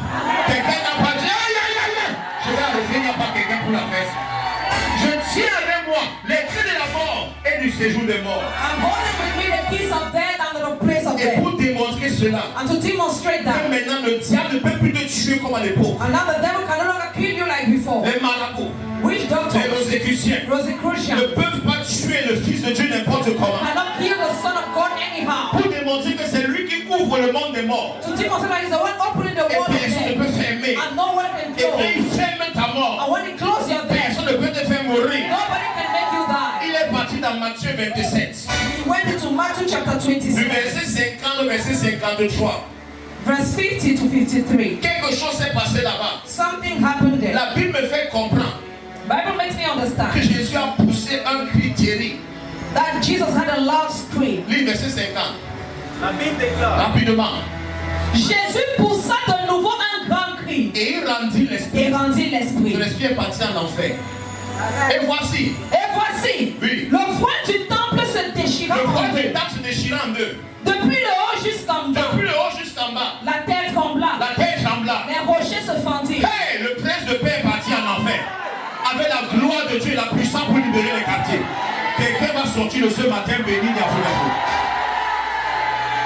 Quelqu'un n'a pas dit, aïe, aïe, aïe. Je vais arrêter, il n'y a pas quelqu'un pour la fesse. Je tiens avec moi les clés de la mort et du séjour des morts. Et pour démontrer cela, And to demonstrate que that. maintenant le diable ne peut plus te tuer comme à l'époque. And now the devil can no longer kill you like before. Les marabouts, Witch les doctors, rosicruciens ne Rosicrucians, peuvent pas tuer le Fils de Dieu n'importe comment. cannot kill the Son of God anyhow. Pour démontrer que c'est lui qui ouvre le monde des morts. To demonstrate that he's the one opening the Et world of personne ne death. peut fermer. And no one can Et quand close. il ferme ta mort, And when he closes your death, personne ne peut te faire mourir. nobody can make you die. Il est parti dans Matthieu 27. He went into Matthew chapter Du 26, verset 50 au verset 53. verse 50 to 53. Quelque chose s'est passé là-bas. Something happened there. La Bible me fait comprendre Bible makes me que understand Jésus a poussé un cri terrible. that Jesus had a loud scream. Lis verset 50. La Bible déclare. Rapidement. Jésus poussa de nouveau un grand cri Et il rendit l'esprit. et rendit l'esprit. L'esprit est parti en enfer. Et voici, Et voici, Oui. le voile du temple se déchira le en roi deux. des tables se déchira en deux. Depuis le haut jusqu'en bas, Depuis le haut jusqu'en bas. la terre trembla, La terre trembla. les rochers se fendirent. Hey, le prince de paix est parti en enfer. Avec la gloire de Dieu et la puissance pour libérer les quartiers. Quelqu'un va sortir de ce matin béni d'Afrique.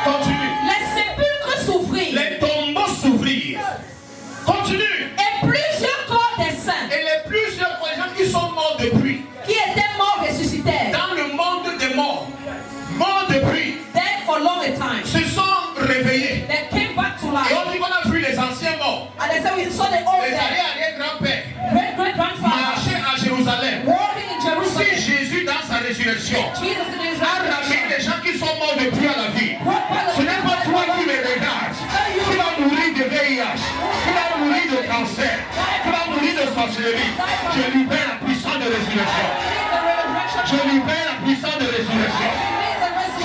Continue. Les sépulcres s'ouvrirent Les tombeaux s'ouvrirent. Continue. et plusieurs corps des saints Et les plusieurs gens qui sont morts depuis. qui étaient morts ressuscitèrent. Dans le monde des morts. Morts depuis. Dead for long a time. Se sont réveillés. They came back to Et life. on dit qu'on a vu les anciens morts. And they said we saw the old Les dead, arrière-grands-pères. great-great-grandfather, Marcher à Jérusalem. walking in Si Jerusalem. Jésus dans sa résurrection Jesus in his a ramené resurrection. les gens qui sont morts depuis à la vie, ce n'est pas toi qui les regardes, qui va mourir de VIH, qui va mourir de cancer, qui va mourir de sorcellerie. Je libère la puissance de résurrection. Je libère la puissance de résurrection.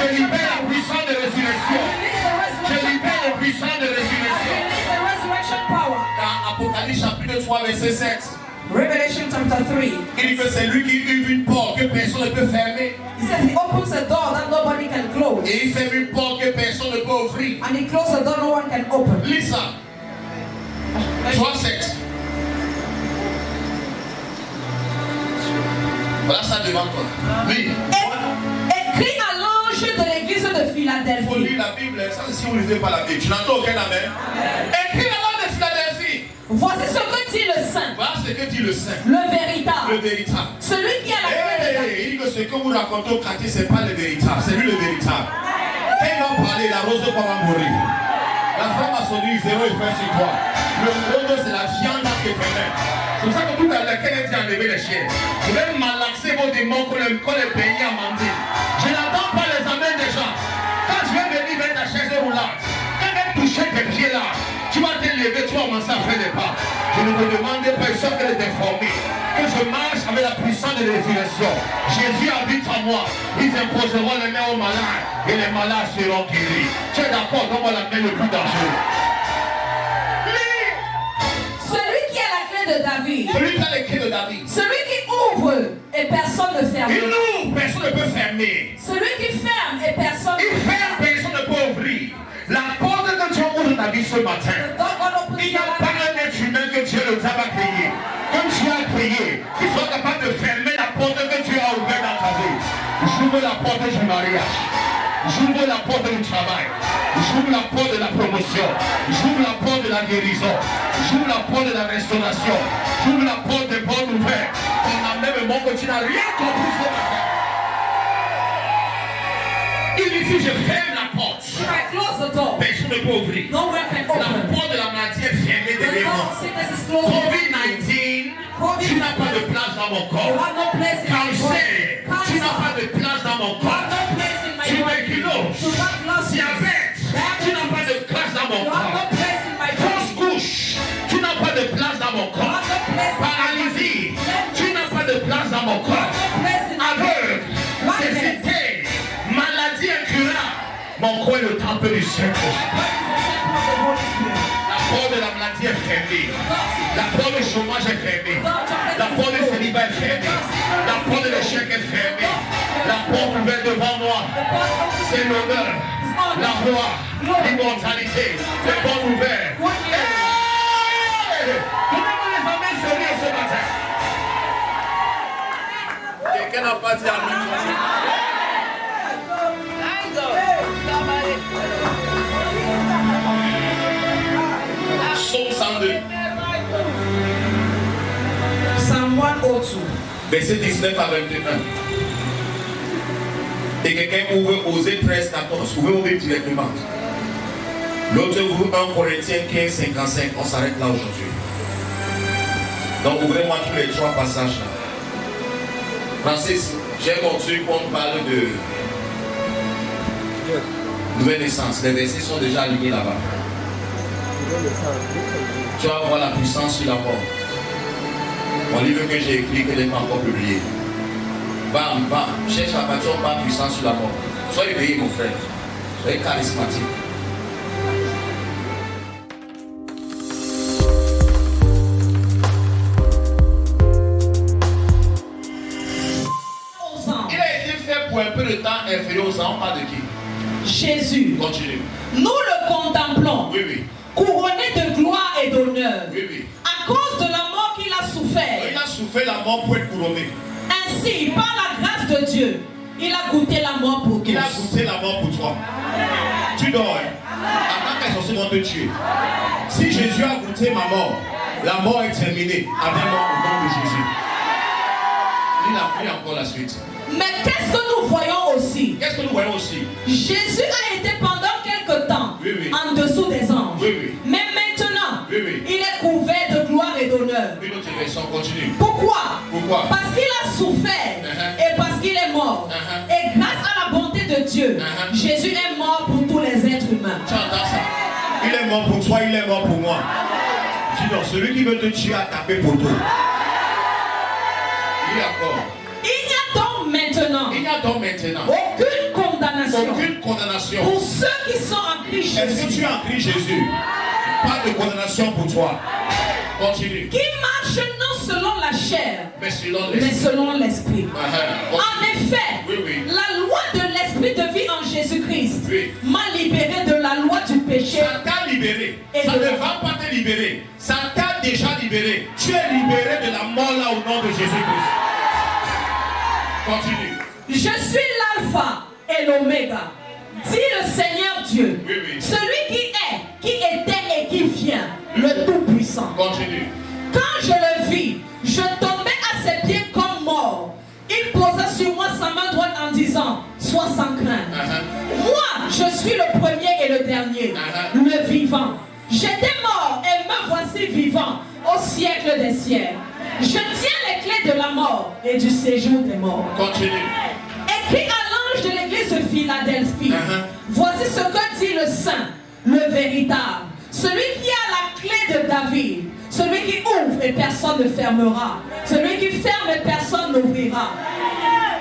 Je libère la puissance de résurrection. Je libère la puissance de résurrection. Dans Apocalypse chapitre 3 verset 7, Revelation chapter 3. il dit que c'est lui qui ouvre une porte que personne ne peut fermer. He said he opens a door that nobody can close. Et il ferme une porte que personne ne peut ouvrir. And he closes a door no one can open. Lis ça. 3-7. Voilà ça devant toi. Lis. Écrit à l'ange de l'église de Il faut Philadelphie. lire la Bible. Ça, c'est si vous ne lisez pas la Bible. Tu n'entends aucun amen. Écrit à l'ange de Philadelphie. Voici ce que dit le saint, Voilà ce que dit le Saint. le Le véritable, véritable. celui qui a la clé de David. Il dit que ce que vous racontez au quartier, ce n'est pas le véritable. C'est lui le véritable. Quand il va parler, la rose va mourir. La femme a son livre, 0 et fait sur toi. Le rose, c'est la viande qui est pleine. C'est pour ça que tout à l'heure, quand elle dit enlever les chiens, je vais malaxer vos démons qu'on les pays à mendier. Je n'entends pas les amens des gens. Quand je vais venir vers ta chaise roulante, quand je vais toucher tes pieds là, tu vas te lever, tu vas commencer à faire des pas. Je ne me demande pas, sauf que de t'informer, que je marche avec la puissance de la résurrection. Jésus habite en moi. Ils imposeront les mains aux malades et les malades seront guéris. Tu es d'accord? Donne-moi la main le plus dangereux. Celui qui a la clé de David. Celui qui a les clés de David. Celui qui ouvre et personne ne ferme. Il ouvre, personne ne peut fermer. Celui qui ferme et personne Il ne ferme, personne ne peut ouvrir. La porte que tu ouvres dans ta vie ce matin, il n'y a pas un être humain que Dieu le a créé. Comme tu as créé, qui soit capable de fermer la porte que Dieu a ouverte dans ta vie. J'ouvre la porte du mariage. J'ouvre la porte du travail. J'ouvre la porte de la promotion. J'ouvre la porte de la guérison. J'ouvre la porte de la restauration. J'ouvre la porte des bonnes nouvelles. On a même mon que tu n'as rien compris ce matin. Il dit si je ferme la porte, If I close the door, personne ne peut ouvrir. no one can La open. porte de la maladie est fermée The derrière door moi. of sickness is closed. Covid-19, tu n'as pas de place dans mon You corps. have no place in my body. Cancer, tu n'as pas de place dans mon You have corps. no place in my body. Tuberculose, Tuberculosis. diabète, tu n'as pas de place dans mon You have no corps. place in my Fausse body. couche, tu n'as pas de place dans mon You corps. have no place in my Paralysie, body. tu n'as pas de place dans mon You have corps. no place in my Aveugle, body. cécité, maladie incurable. Mon corps est le temple du Saint-Esprit. What is the temple of the Holy Spirit? La porte de la maladie est fermée. God La porte du chômage est fermée. La porte du célibat est fermée. La porte de l'échec est fermée. La porte ouverte devant moi, c'est l'honneur, la gloire, l'immortalité. Les portes ouvertes. Donnez-moi les amis sérieux ce matin. Quelqu'un n'a pas dit amen. Psaume 102. Psalm 102. Verset 19 à 21. Et quelqu'un ouvre Osée 13, 14. Vous pouvez ouvrir directement. L'autre ouvre 1 Corinthiens 15, 55. On s'arrête là aujourd'hui. Donc ouvrez-moi tous les trois passages là. Francis, j'ai montré qu'on parle de nouvelle naissance. Les versets sont déjà alignés là-bas. Tu vas voir la puissance sur la mort. Mon livre que j'ai écrit, que je n'ai pas encore publié. Bam, bam, cherche la passion, pas puissance sur la mort. Soyez éveillé, mon frère. Soyez charismatique. Il a été fait pour un peu de temps inférieur aux ans, pas de qui? Jésus. Continue. Nous le contemplons. Oui, oui. Couronné de gloire et d'honneur. Oui, oui. À cause de la mort qu'il a souffert. Il a souffert la mort pour être couronné. Ainsi, par la grâce de Dieu, il a goûté la mort pour tous. Il a goûté la mort pour toi. Tu dors, hein? Attends qu'elles sont censées te tuer. Si Jésus a goûté ma mort, la mort est terminée avec moi au nom de Jésus. Il a pris encore la suite. Mais qu'est-ce que nous voyons aussi? Qu'est-ce que nous voyons aussi? Jésus a été pendant quelque temps oui, oui. en dessous des anges. Oui, oui. Mais maintenant, oui, oui. il est couvert de gloire et d'honneur. Une autre version, continue. Pourquoi? Pourquoi? Parce qu'il a souffert et parce qu'il est mort. Et grâce à la bonté de Dieu, Jésus est mort pour tous les êtres humains. Tu entends ça? Il est mort pour toi, il est mort pour moi. Dis donc, celui qui veut te tuer a tapé pour toi. Il est encore. Il n'y a donc maintenant aucune condamnation pour ceux qui sont en Christ Jésus. Est-ce que tu es en Christ Jésus? Pas de condamnation pour toi. Continue. Qui marche non selon la chair, mais selon l'esprit. En effet, oui, oui. la loi de l'esprit de vie en Jésus-Christ m'a libéré de la loi du péché. Ça t'a libéré. Ça ne va pas te libérer. Ça t'a déjà libéré. Tu es libéré de la mort là au nom de Jésus-Christ. Continue. Je suis l'alpha et l'oméga, dit le Seigneur Dieu, oui, oui. celui qui est, qui était et qui vient, le Tout-Puissant. Continue. Quand je le vis, je tombais à ses pieds comme mort. Il posa sur moi sa main droite en disant, sois sans crainte. Moi, je suis le premier et le dernier, le vivant. J'étais mort et me voici vivant au siècle des siècles. Je tiens les clés de la mort et du séjour des morts. Continue. Écrit à l'ange de l'église de Philadelphie, voici ce que dit le Saint, le véritable, celui qui a la clé de David, celui qui ouvre et personne ne fermera, celui qui ferme et personne n'ouvrira.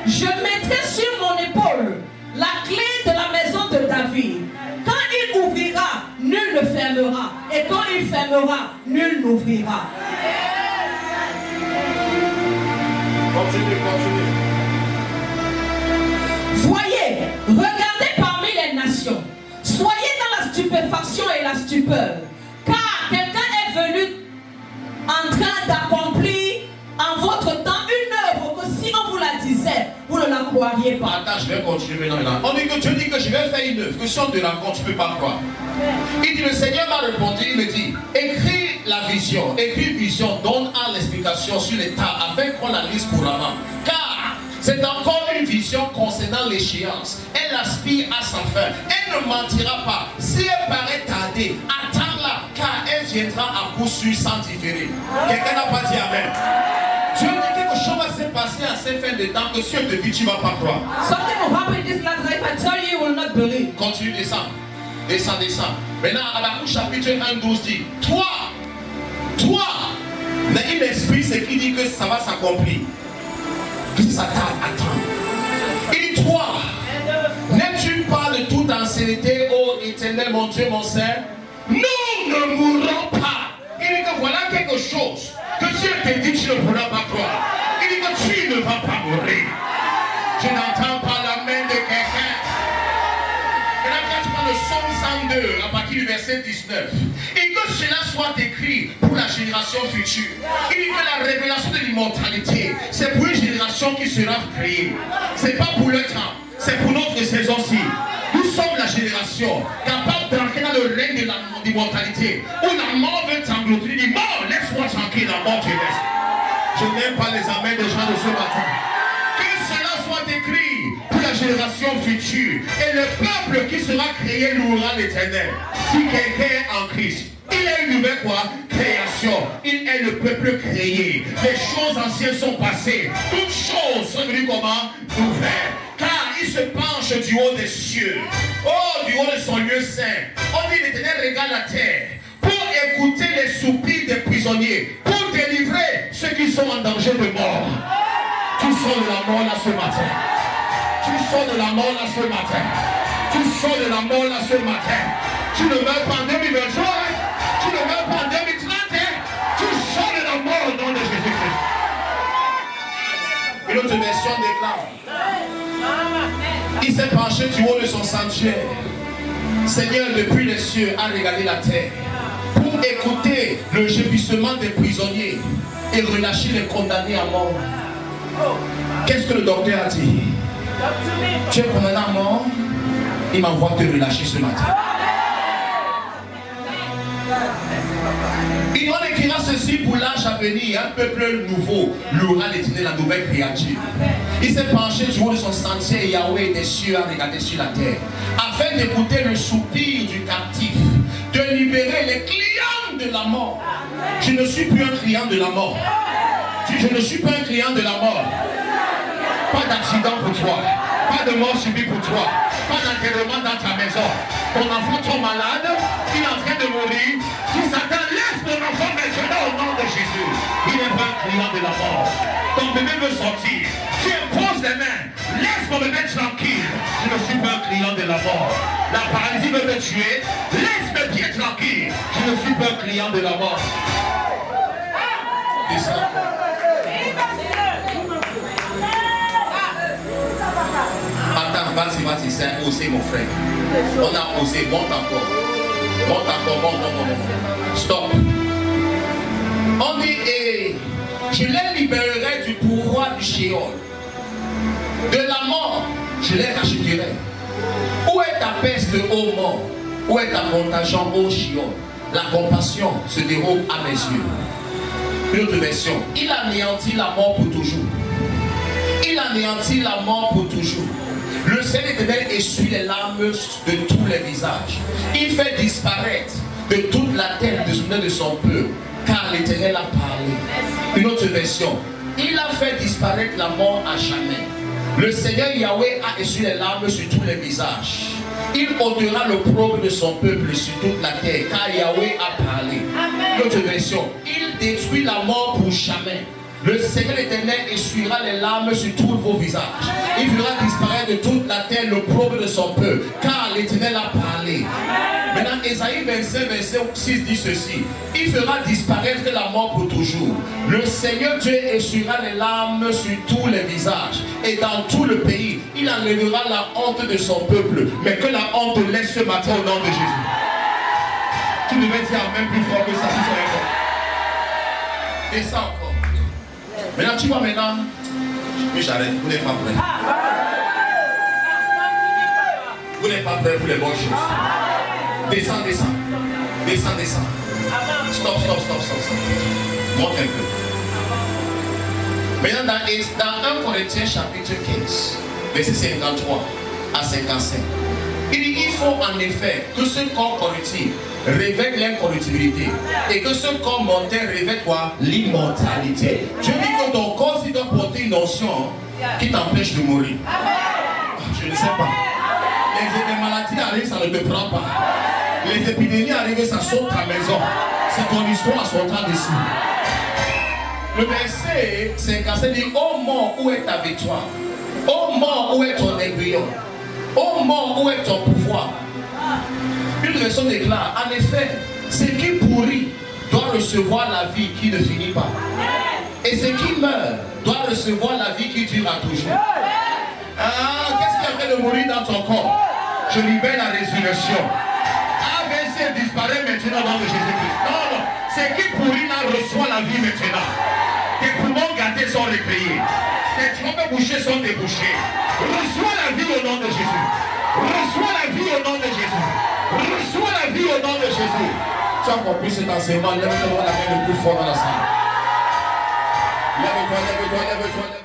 Je mettrai sur mon épaule la clé de la maison de David. Quand il ouvrira, nul ne fermera, et quand il fermera, nul n'ouvrira. Continue. Voyez, regardez parmi les nations. Soyez dans la stupéfaction et la stupeur. Car quelqu'un est venu en train d'accomplir en votre temps une œuvre que si on vous la disait, vous ne la croiriez pas. Attends, je vais continuer maintenant. On dit que Dieu dit que je vais faire une œuvre, que si on te raconte, tu ne peux pas croire. Il dit, le Seigneur m'a répondu, il me dit, écris la vision, écris vision, donne à l'explication sur l'état, afin qu'on la lise couramment. Car c'est encore une vision concernant l'échéance. Elle aspire à sa fin. Elle ne mentira pas. Si elle paraît tarder, attends-la, car elle viendra à coup sûr sans différer. Quelqu'un n'a pas dit amen. Dieu dit quelque chose va se passer à cette fin de temps que si on te dit, tu ne vas pas croire. Something will happen in this last life. I tell you, you will not believe. Continue, descends. Descends. Maintenant, Habakkuk chapitre 1, 12 dit, toi, mais il explique ce qui dit que ça va s'accomplir. Que ça t'attend. Il dit, toi, n'es-tu pas de toute ancienneté, ô éternel, mon Dieu, mon Seigneur? Nous ne mourrons pas. Il dit que voilà quelque chose ne pourra pas croire. Il dit que tu ne vas pas mourir. Je n'entends pas la main de quelqu'un. Et là, quand tu parles de Psaume 102, à partir du verset 19, et que cela soit écrit pour la génération future. Il dit que la révélation de l'immortalité, c'est pour une génération qui sera créée. C'est pas pour le temps, c'est pour notre saison-ci. Nous sommes la génération capable d'entrer dans le règne de l'immortalité, où la mort veut t'engloutir. Il dit, mort, laisse-moi tranquille, la mort te laisse. Je n'aime pas les amens des gens de ce matin. Que cela soit écrit pour la génération future. Et le peuple qui sera créé louera l'Éternel. Si quelqu'un est en Christ, il est une nouvelle quoi? Création. Il est le peuple créé. Les choses anciennes sont passées. Toutes choses sont devenues comment? Nouvelles. Car il se penche du haut des cieux. Oh, du haut de son lieu saint. On dit l'Éternel regarde la terre pour écouter les soupirs des prisonniers, pour délivrer ceux qui sont en danger de mort. Tu sors de la mort là ce matin. Tu sors de la mort là ce matin. Tu sors de la mort là ce matin. Tu ne meurs pas en 2023. Tu ne meurs pas en 2030. Tu sors de la mort au nom de Jésus-Christ. Une autre version déclare. Il s'est penché du haut de son sanctuaire. Seigneur, depuis les cieux, a regardé la terre pour écouter le gémissement des prisonniers et relâcher les condamnés à mort. Qu'est-ce que le docteur a dit? Tu es condamné à mort, il m'envoie te relâcher ce matin. Il en écrira ceci pour l'âge à venir. Un peuple nouveau louera l'Éternel, la nouvelle créature. Il s'est penché du haut de son sentier et Yahweh des cieux a regardé sur la terre, afin d'écouter le soupir du captif, de libérer les clients de la mort. Je ne suis plus un client de la mort. Je ne suis pas un client de la mort. Pas d'accident pour toi. Pas de mort subie pour toi. Pas d'enterrement dans ta maison. Ton enfant tombe malade. Il est en train de mourir. Si Satan laisse ton enfant maintenant au nom de Jésus, il n'est pas un client de la mort. Ton bébé veut sortir. Tu imposes les mains. Laisse mon bébé tranquille. Je ne suis pas un client de la mort. La paralysie veut me tuer. Laisse mes pieds tranquilles. Je ne suis pas un client de la mort. Descends. Attends, vas-y, c'est osé mon frère. On a osé, monte encore. Stop. On dit, et je les libérerai du pouvoir du Sheol. De la mort, je les racheterai. Où est ta peste, ô mort? Où est ta contagion, ô Sheol? La compassion se déroule à mes yeux. Une autre version. Il anéantit la mort pour toujours. Il anéantit la mort pour toujours. Le Seigneur éternel essuie les larmes de tous les visages. Il fait disparaître de toute la terre de son peuple, car l'Éternel a parlé. Une autre version. Il a fait disparaître la mort à jamais. Le Seigneur Yahweh a essuyé les larmes sur tous les visages. Il ôtera l'opprobre de son peuple sur toute la terre, car Yahweh a parlé. Une autre version. Il détruit la mort pour jamais. Le Seigneur éternel essuiera les larmes sur tous vos visages. Il fera disparaître de toute la terre l'opprobre de son peuple, car l'Éternel a parlé. Maintenant, Ésaïe 25, verset 6 dit ceci. Il fera disparaître la mort pour toujours. Le Seigneur Dieu essuiera les larmes sur tous les visages. Et dans tout le pays, il enlèvera la honte de son peuple. Mais que la honte laisse ce matin au nom de Jésus. Tu devais dire même plus fort que ça, si tu es fort. Et ça encore. Maintenant, tu vois maintenant, mais j'arrête, vous n'êtes pas prêts. Vous n'êtes pas prêts pour les bonnes choses. Descends. Stop. Monte un peu. Maintenant, dans 1 Corinthiens chapitre 15, verset 53 à 55, il dit il faut en effet que ce corps corruptible révèle l'incorruptibilité et que ce corps mortel révèle quoi? L'immortalité. Je dis que ton corps il doit porter une notion qui t'empêche de mourir. Je ne sais pas. Les maladies arrivent, ça ne te prend pas. Les épidémies arrivent, ça saute ta maison. C'est ton histoire sortant d'ici. Le verset 57 dit: ô mort, où est ta victoire? Ô mort, où est ton aiguillon? Ô mort, où est ton pouvoir? Une version déclare: en effet, ce qui pourrit doit recevoir la vie qui ne finit pas. Et ce qui meurt doit recevoir la vie qui dure à toujours. Qu'est-ce qui a fait de mourir dans ton corps? Je libère la résurrection. ABC disparaît maintenant dans le Jésus-Christ. Non. Ce qui pourrit là reçoit la vie maintenant. Tes poumons gâtés sont recueillis. Tes trompes bouchées sont débouchées. Reçois la vie au nom de Jésus. Reçois la vie au nom de Jésus. Reçois la vie au nom de Jésus. Tu as compris cet enseignement. Lève-toi la main le plus fort dans la salle. Lève-toi.